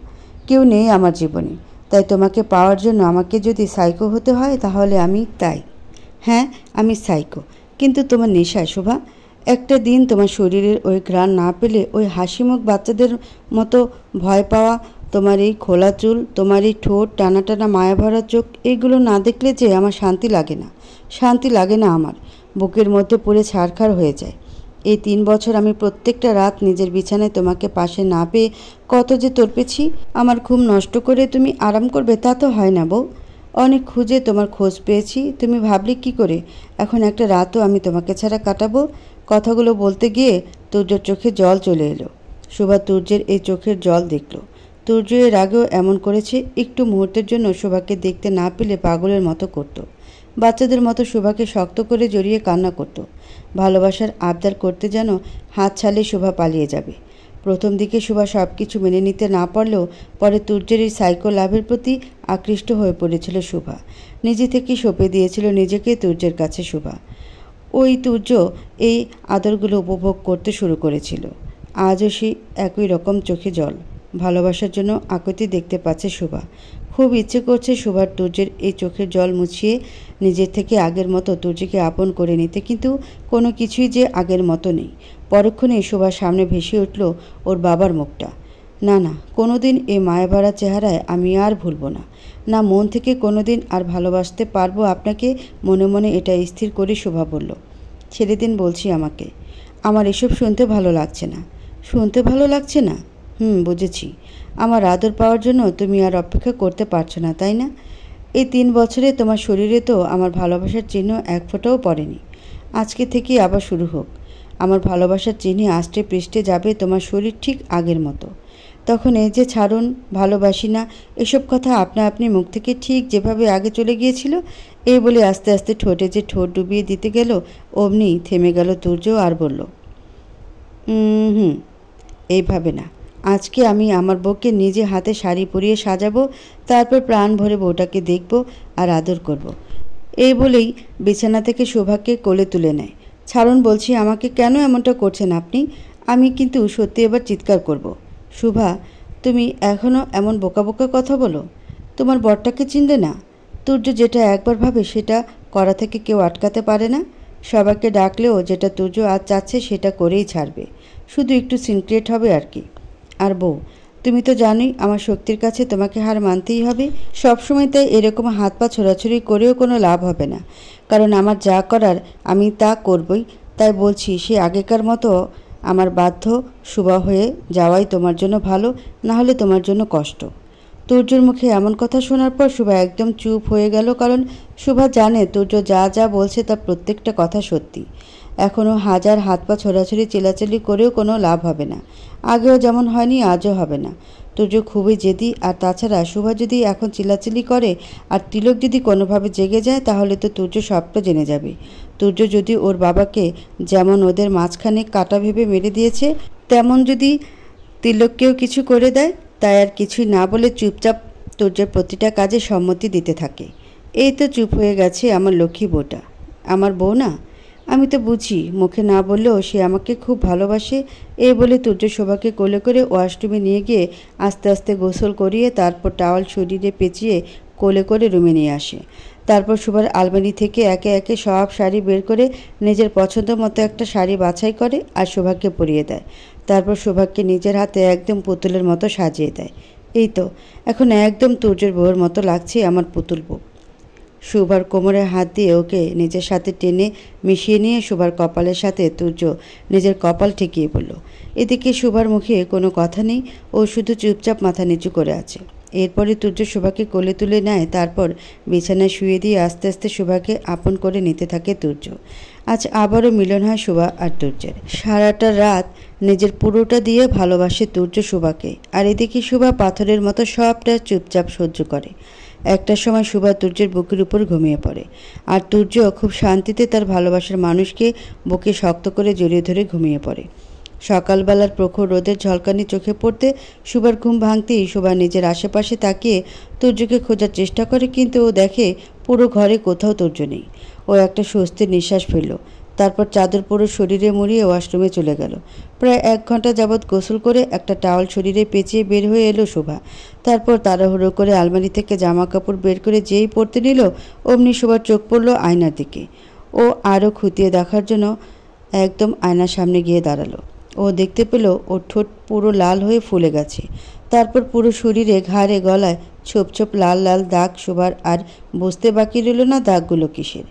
কেউ নেই আমার জীবনে। তাই তোমাকে পাওয়ার জন্য আমাকে যদি সাইকো হতে হয় তাহলে আমি তাই। হ্যাঁ, আমি সাইকো, কিন্তু তোমার নেশায় শোভা। একটা দিন তোমার শরীরের ওই ঘ্রাণ না পেলে, ওই হাসিমুখ বাচ্চাদের মতো ভয় পাওয়া, তোমার এই খোলা চুল, তোমার এই ঠোঁট, টানা টানা মায়াভরা চোখ, এইগুলো না দেখলে যে আমার শান্তি লাগে না। শান্তি লাগে না, আমার বুকের মধ্যে পুড়ে ছারখার হয়ে যায়। এই 3 বছর আমি প্রত্যেকটা রাত নিজের বিছানায় তোমাকে পাশে না পেয়ে কত যে তড়পেছি। আমার ঘুম নষ্ট করে তুমি আরাম করবে তা তো হয় না বউ। অনেক খুঁজে তোমার খোঁজ পেয়েছি, তুমি ভাবলে কি করে এখন একটা রাতও আমি তোমাকে ছাড়া কাটাবো? কথাগুলো বলতে গিয়ে তুর্যের চোখে জল চলে এলো। শোভা তুর্যের এই চোখের জল দেখল। তুর্য এর আগেও এমন করেছে, একটু মুহূর্তের জন্য শোভাকে দেখতে না পেলে পাগলের মতো করত। বাচ্চাদের মতো শোভাকে শক্ত করে জড়িয়ে কান্না করত। ভালোবাসার আবদার করতে যেন হাত ছাড়লে শোভা পালিয়ে যাবে। প্রথম দিকে শোভা সব কিছু মেনে নিতে না পারলেও পরে তুর্যের এই সাইকো লাভের প্রতি আকৃষ্ট হয়ে পড়েছিল শোভা। নিজে থেকে সঁপে দিয়েছিল নিজেকে তুর্যের কাছে শোভা। ওই তুর্য এই আদরগুলো উপভোগ করতে শুরু করেছিল। আজও সেই একই রকম চোখে জল। ভালোবাসার জন্য আকুতি দেখতে পাচ্ছে শুভা। খুব ইচ্ছে করছে শুভার তুর্যের এই চোখের জল মুছিয়ে নিজের থেকে আগের মতো তুর্যকে আপন করে নিতে, কিন্তু কোনো কিছুই যে আগের মতো নেই। পরক্ষণে শুভার সামনে ভেসে উঠল ওর বাবার মুখটা। না না, কোনো দিন এই মায়াভরা চেহারায় আমি আর ভুলব না। না, মন থেকে কোনো দিন আর ভালোবাসতে পারবো আপনাকে। মনে মনে এটা স্থির করে শুভা বলল, ছেড়ে দিন বলছি আমাকে। আমার এসব শুনতে ভালো লাগছে না। শুনতে ভালো লাগছে না? বুঝেছি। আমার আদর পাওয়ার জন্য তুমি আর অপেক্ষা করতে পারছো না, তাই না? এই 3 বছরে তোমার শরীরে তো আমার ভালোবাসার চিহ্ন এক ফোঁটাও পড়েনি। আজকে থেকেই আবার শুরু হোক। আমার ভালোবাসার চিহ্নে আষ্টে পৃষ্ঠে যাবে তোমার শরীর ঠিক আগের মতো। তখন এই যে ছাড়ুন, ভালোবাসি না, এসব কথা আপনা আপনি মুখ থেকে ঠিক যেভাবে আগে চলে গিয়েছিল। এই বলে আস্তে আস্তে ঠোঁটে যে ঠোঁট ডুবিয়ে দিতে গেল, অমনি থেমে গেল তুর্য আর বলল, এইভাবে না। আজকে আমি আমার বউকে নিজে হাতে শাড়ি পরিয়ে সাজাবো, তারপর প্রাণ ভরে বউটাকে দেখব আর আদর করব। এই বলেই বিছানা থেকে শোভাকে কোলে তুলে নেয়। ছাড়ুন বলছি আমাকে, কেন এমনটা করছেন আপনি? আমি কিন্তু সত্যি এবার চিৎকার করব। শোভা, তুমি এখনও এমন বোকা বোকা কথা বলো? তোমার বরটাকে চিনলে না? তুর্য যেটা একবার ভাবে সেটা করা থেকে কেউ আটকাতে পারে না। সবাইকে ডাকলেও যেটা তুর্য আজ চাচ্ছে সেটা করেই ছাড়বে, শুধু একটু সিনক্রেট হবে আর কি। আর বউ, তুমি তো জানোই আমার শক্তির কাছে তোমাকে হার মানতেই হবে। সবসময় তাই এরকম হাত পা ছোড়াছুড়ি করেও কোনো লাভ হবে না, কারণ আমার যা করার আমি তা করবই। তাই বলছি, সে আগেকার মতো আমার বাধ্য শুভা হয়ে যাওয়াই তোমার জন্য ভালো, না হলে তোমার জন্য কষ্ট। তুর্যর মুখে এমন কথা শোনার পর শুভা একদম চুপ হয়ে গেল, কারণ শুভা জানে তুর্য যা যা বলছে তার প্রত্যেকটা কথা সত্যি। এখনও হাজার হাত পা ছোড়াছুড়ি চেলাচেলি করেও কোনো লাভ হবে না। আগেও যেমন হয়নি, আজও হবে না। তুর্য খুবই জেদি, আর তাছাড়া শুভা যদি এখন চিল্লাচিল্লি করে আর তিলক যদি কোনোভাবে জেগে যায়, তাহলে তো তুর্য সবটা জেনে যাবে। তুর্য যদি ওর বাবাকে যেমন ওদের মাঝখানে কাটা ভেবে মেরে দিয়েছে, তেমন যদি তিলককেও কিছু করে দেয়, তাই আর কিছুই না বলে চুপচাপ তুর্যের প্রতিটা কাজে সম্মতি দিতে থাকে। এই তো চুপ হয়ে গেছে আমার লক্ষ্মী বউটা। আমার বউ না? আমি তো বুঝি, মুখে না বললেও সে আমাকে খুব ভালোবাসে। এই বলে তুর্য শোভাকে কোলে করে ওয়াশরুমে নিয়ে গিয়ে আস্তে আস্তে গোসল করিয়ে তারপর টাওয়াল শরীরে পেঁচিয়ে কোলে করে রুমে নিয়ে আসে। তারপর শোভার আলমারি থেকে একে একে সব শাড়ি বের করে নিজের পছন্দ মতো একটা শাড়ি বাছাই করে আর শোভাকে পরিয়ে দেয়। তারপর শোভাকে নিজের হাতে একদম পুতুলের মতো সাজিয়ে দেয়। এই তো এখন একদম তুর্যের বউয়ের মতো লাগছে আমার পুতুল বউ। শোভার কোমরে হাত দিয়ে ওকে নিজের সাথে টেনে মিশিয়ে নিয়ে শোভার কপালের সাথে তুর্য নিজের কপাল ঠেকিয়ে বলল। এদিকে শোভার মুখে কোনো কথা নেই, ও শুধু চুপচাপ মাথা নিচু করে আছে। এরপরে তুর্য শোভাকে কোলে তুলে নেয়, তারপর বিছানায় শুয়ে দিয়ে আস্তে আস্তে শোভাকে আপন করে নিতে থাকে তুর্য। আজ আবারও মিলন হয় শোভা আর তুর্যের। সারাটা রাত নিজের পুরোটা দিয়ে ভালোবাসে তুর্য শোভাকে, আর এদিকে শোভা পাথরের মতো সবটা চুপচাপ সহ্য করে। একটা সময় শোভা তুর্যের বুকের উপর ঘুমিয়ে পড়ে, আর তুর্য খুব শান্তিতে তার ভালোবাসার মানুষকে বুকে শক্ত করে জড়িয়ে ধরে ঘুমিয়ে পড়ে। সকালবেলার প্রখর রোদের ঝলকানি চোখে পড়তে শোভার ঘুম ভাঙতেই শোভা নিজের আশেপাশে তাকিয়ে তুর্যকে খোঁজার চেষ্টা করে, কিন্তু ও দেখে পুরো ঘরে কোথাও তুর্য নেই। ও একটা স্বস্তির নিঃশ্বাস ফেলল, তারপর চাদর পুরো শরীরে মুড়িয়ে ওয়াশরুমে চলে গেল। প্রায় 1 ঘন্টা যাবৎ গোসল করে একটা টাওয়াল শরীরে পেঁচিয়ে বের হয়ে এলো শোভা। তারপর তাড়াহুড়ো করে আলমারি থেকে জামা কাপড় বের করে যেই পরতে নিল, অমনি শোভার চোখ পড়ল আয়নার দিকে। ও আরও খুঁটিয়ে দেখার জন্য একদম আয়নার সামনে গিয়ে দাঁড়ালো। ও দেখতে পেল ওর ঠোঁট পুরো লাল হয়ে ফুলে গেছে। তারপর পুরো শরীরে, ঘাড়ে, গলায় ছোপ ছোপ লাল লাল দাগ শোভার আর বুঝতে বাকি রইল না দাগগুলো কিসের।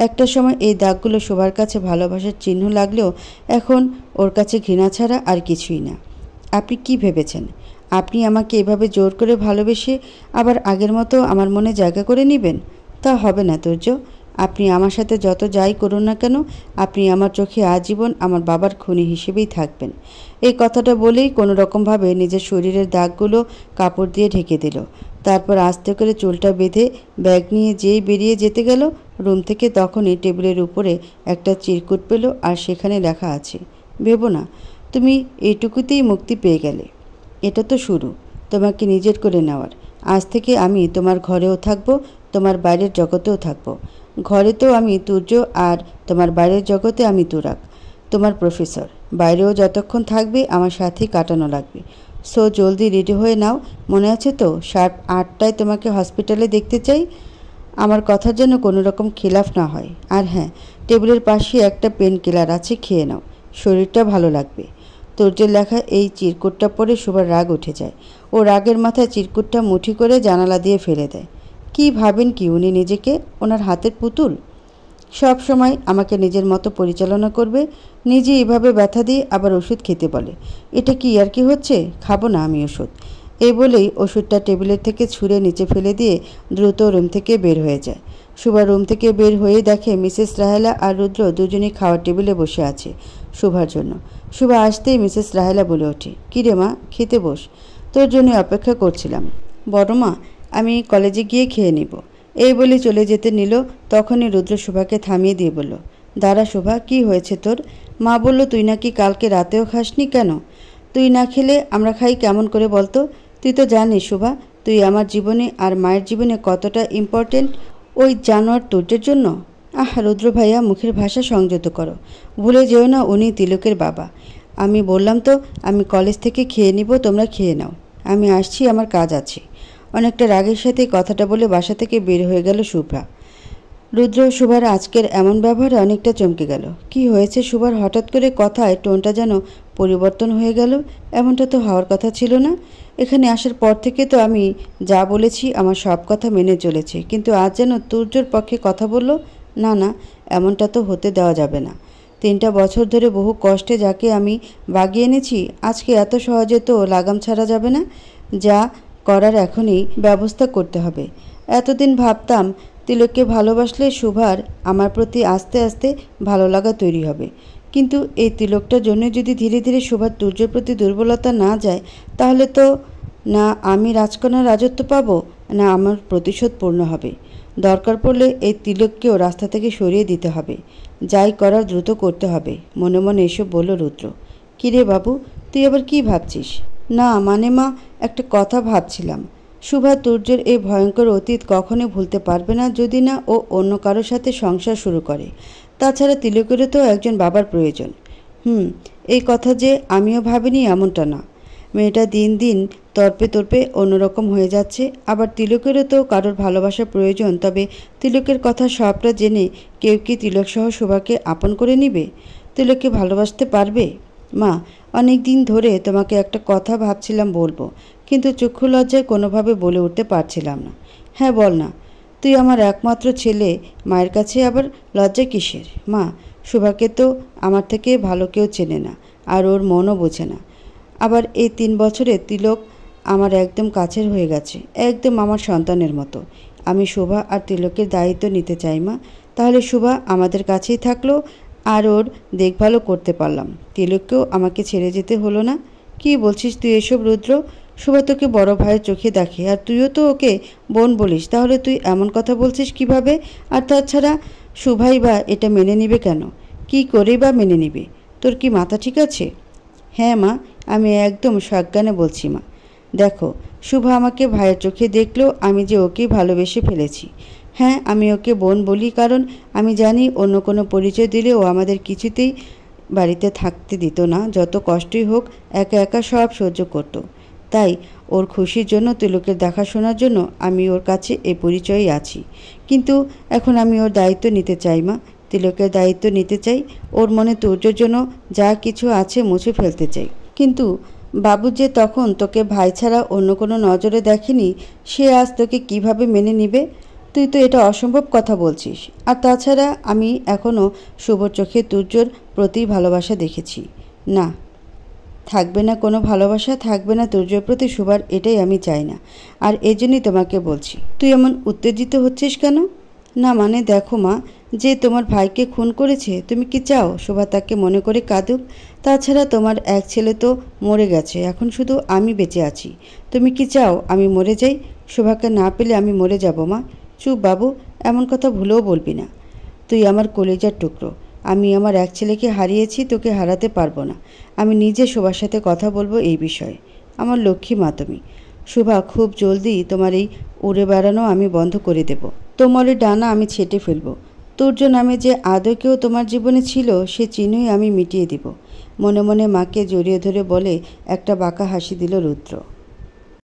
একটা সময় এই দাগগুলো শোভার কাছে ভালোবাসার চিহ্ন লাগলেও এখন ওর কাছে ঘৃণা ছাড়া আর কিছুই না। আপনি কি ভেবেছেন আপনি আমাকে এভাবে জোর করে ভালোবেসে আবার আগের মতো আমার মনে জায়গা করে নেবেন? তা হবে না তুর্য। আপনি আমার সাথে যত যাই করুন না কেন, আপনি আমার চোখে আজীবন আমার বাবার খুনি হিসেবেই থাকবেন। এই কথাটা বলেই কোনো রকমভাবে নিজের শরীরের দাগগুলো কাপড় দিয়ে ঢেকে দিল। তারপর আস্তে করে চুলটা বেঁধে ব্যাগ নিয়ে যেই বেরিয়ে যেতে গেল রুম থেকে, তখনই টেবিলের উপরে একটা চিরকুট পেল, আর সেখানে লেখা আছে, ভেবো না তুমি এইটুকুতেই মুক্তি পেয়ে গেলে। এটা তো শুরু তোমাকে নিজের করে নেওয়ার। আজ থেকে আমি তোমার ঘরেও থাকবো, তোমার বাইরের জগতেও থাকবো। ঘরে তো আমি তুর্য, আর তোমার বাইরের জগতে আমি তুরাগ, তোমার প্রফেসর। বাইরেও যতক্ষণ থাকবে আমার সাথেই কাটানো লাগবে। সো জলদি রেডি হয়ে নাও, মনে আছে তো 8:30টায় তোমাকে হসপিটালে দেখতে চাই। আমার কথার জন্য কোনো রকম খিলাফ না হয়। আর হ্যাঁ, টেবিলের পাশে একটা পেন কিলার আছে, খেয়ে নাও, শরীরটা ভালো লাগবে। তোর্যের লেখা এই চিরকুটটা পড়ে শোভার রাগ উঠে যায়। ও রাগের মাথায় চিরকুটটা মুঠি করে জানালা দিয়ে ফেলে দেয়। কি ভাবেন কি উনি নিজেকে, ওনার হাতের পুতুল? সব সময় আমাকে নিজের মতো পরিচালনা করবে, নিজে এভাবে ব্যথা দিয়ে আবার ওষুধ খেতে বলে। এটা কি আর কি হচ্ছে? খাবো না আমি ওষুধ। এই বলেই ওষুধটা টেবিলের থেকে ছুঁড়ে নিচে ফেলে দিয়ে দ্রুত রুম থেকে বের হয়ে যায়। শুভা রুম থেকে বের হয়ে দেখে মিসেস রাহেলা আর রুদ্র দুজনেই খাওয়ার টেবিলে বসে আছে শুভার জন্য। শুভা আসতেই মিসেস রাহেলা বলে ওঠে, কী রে মা, খেতে বস, তোর জন্য অপেক্ষা করছিলাম। বড় মা, আমি কলেজে গিয়ে খেয়ে নিব। এই বলে চলে যেতে নিল, তখনই রুদ্র শোভাকে থামিয়ে দিয়ে বলল, দাঁড়া শোভা, কি হয়েছে তোর? মা বলল তুই নাকি কালকে রাতেও খাসনি কেন? তুই না খেলে আমরা খাই কেমন করে বলতো? তুই তো জানিস শোভা, তুই আমার জীবনে আর মায়ের জীবনে কতটা ইম্পর্টেন্ট ওই জানোয়ার তোরদের জন্য। রুদ্র ভাইয়া, মুখের ভাষা সংযত করো, ভুলে যেও না উনি তিলকের বাবা। আমি বললাম তো আমি কলেজ থেকে খেয়ে নিব, তোমরা খেয়ে নাও, আমি আসছি, আমার কাজ আছে। অনেকটা রাগের সাথে কথাটা বলে বাসা থেকে বের হয়ে গেল শুভা। রুদ্র শুভার আজকের এমন ব্যবহারে অনেকটা চমকে গেল। কি হয়েছে শুভার? হঠাৎ করে কথায় টোনটা যেন পরিবর্তন হয়ে গেল। এমনটা তো হওয়ার কথা ছিল না। এখানে আসার পর থেকে তো আমি যা বলেছি আমার সব কথা মেনে চলেছে, কিন্তু আজ যেন তুর্যর পক্ষে কথা বলল। না না, এমনটা তো হতে দেওয়া যাবে না। 3টা বছর ধরে বহু কষ্টে যাকে আমি বাগিয়ে এনেছি, আজকে এত সহজে তো লাগাম ছাড়া যাবে না। যা করার এখনই ব্যবস্থা করতে হবে। এতদিন ভাবতাম তিলককে ভালোবাসলে শুভার আমার প্রতি আস্তে আস্তে ভালো লাগা তৈরি হবে, কিন্তু এই তিলকটার জন্য যদি ধীরে ধীরে শুভার তুর্যের প্রতি দুর্বলতা না যায়, তাহলে তো না আমি রাজকন্যার রাজত্ব পাবো, না আমার প্রতিশোধ পূর্ণ হবে। দরকার পড়লে এই তিলককেও রাস্তা থেকে সরিয়ে দিতে হবে। যাই করার দ্রুত করতে হবে। মনে মনে এসব বলল রুদ্র। কিরে বাবু, তুই আবার কি ভাবছিস? না মানে মা, একটা কথা ভাবছিলাম। শুভা তুর্যের এই ভয়ঙ্কর অতীত কখনোই ভুলতে পারবে না যদি না ও অন্য কারোর সাথে সংসার শুরু করে। তাছাড়া তিলকেরও তো একজন বাবার প্রয়োজন। এই কথা যে আমিও ভাবিনি এমনটা না। মেয়েটা দিন দিন তর্পে তর্পে অন্যরকম হয়ে যাচ্ছে। আবার তিলকেরও তো কারোর ভালোবাসা প্রয়োজন। তবে তিলকের কথা সবটা জেনে কেউ কি তিলকসহ শোভাকে আপন করে নিবে? তিলককে ভালোবাসতে পারবে? মা, অনেক দিন ধরে তোমাকে একটা কথা ভাবছিলাম বলবো, কিন্তু চক্ষু লজ্জায় কোনোভাবে বলে উঠতে পারছিলাম না। হ্যাঁ বল না। তুই আমার একমাত্র ছেলে, মায়ের কাছে আবার লজ্জা কিসের? মা, শোভাকে তো আমার থেকে ভালো কেউ চেনে না, আর ওর মনও বোঝে না। আবার এই 3 বছরে তিলক আমার একদম কাছের হয়ে গেছে, একদম আমার সন্তানের মতো। আমি শোভা আর তিলকের দায়িত্ব নিতে চাই মা। তাহলে শোভা আমাদের কাছেই থাকলো, আর ওর দেখভালও করতে পারলাম। তিলককেও আমাকে ছেড়ে যেতে হলো না। কি বলছিস তুই এসব রুদ্র? শোভা তোকে বড় ভাইয়ের চোখে দেখে, আর তুইও তো ওকে বোন বলিস। তাহলে তুই এমন কথা বলছিস কিভাবে? আর তাছাড়া শোভাই বা এটা মেনে নিবে কেন? কি করেই বা মেনে নিবে? তোর কি মাথা ঠিক আছে? হ্যাঁ মা, আমি একদম সজ্ঞানে বলছি মা। দেখো, শুভা আমাকে ভাইয়ের চোখে দেখলেও আমি যে ওকে ভালোবেসে ফেলেছি। হ্যাঁ, আমি ওকে বোন বলি কারণ আমি জানি অন্য কোনো পরিচয় দিলে ও আমাদের কিছুতেই বাড়িতে থাকতে দিত না। যত কষ্টই হোক একা একা সব সহ্য করত। তাই ওর খুশির জন্য, তিলকের দেখাশোনার জন্য আমি ওর কাছে এই পরিচয়ই আছি। কিন্তু এখন আমি ওর দায়িত্ব নিতে চাই মা, তিলকের দায়িত্ব নিতে চাই। ওর মনে তুর্যের জন্য যা কিছু আছে মুছে ফেলতে চাই। কিন্তু বাবু যে তখন তোকে ভাই ছাড়া অন্য কোনো নজরে দেখেনি, সে আজ তোকে কিভাবে মেনে নিবে? তুই তো এটা অসম্ভব কথা বলছিস। আর তাছাড়া আমি এখনও শুভর চোখে তুর্যর প্রতি ভালোবাসা দেখেছি। না, থাকবে না কোনো ভালোবাসা, থাকবে না তুর্যর প্রতি শুভার, এটাই আমি চাই না। আর এজন্যই তোমাকে বলছি। তুই এমন উত্তেজিত হচ্ছিস কেন? না মানে দেখো মা, যে তোমার ভাইকে খুন করেছে, তুমি কি চাও শোভা তাকে মনে করে কাঁদুক? তাছাড়া তোমার এক ছেলে তো মরে গেছে, এখন শুধু আমি বেঁচে আছি। তুমি কি চাও আমি মরে যাই? শোভাকে না পেলে আমি মরে যাব মা। চুপ বাবু, এমন কথা ভুলেও বলবি না। তুই আমার কলিজার টুকরো। আমি আমার এক ছেলেকে হারিয়েছি, তোকে হারাতে পারবো না। আমি নিজে শোভার সাথে কথা বলবো এই বিষয়ে। আমার লক্ষ্মী মা তুমি। শোভা, খুব জলদি তোমার এই উড়ে বেড়ানো আমি বন্ধ করে দেব। তোমার ডানা আমি ছেটে ফেলবো। তুর্য নামে যে আদৌ কেউ তোমার জীবনে ছিল, সে চিহ্নই আমি মিটিয়ে দিব। মনে মনে মাকে জড়িয়ে ধরে বলে, একটা বাঁকা হাসি দিল রুদ্র।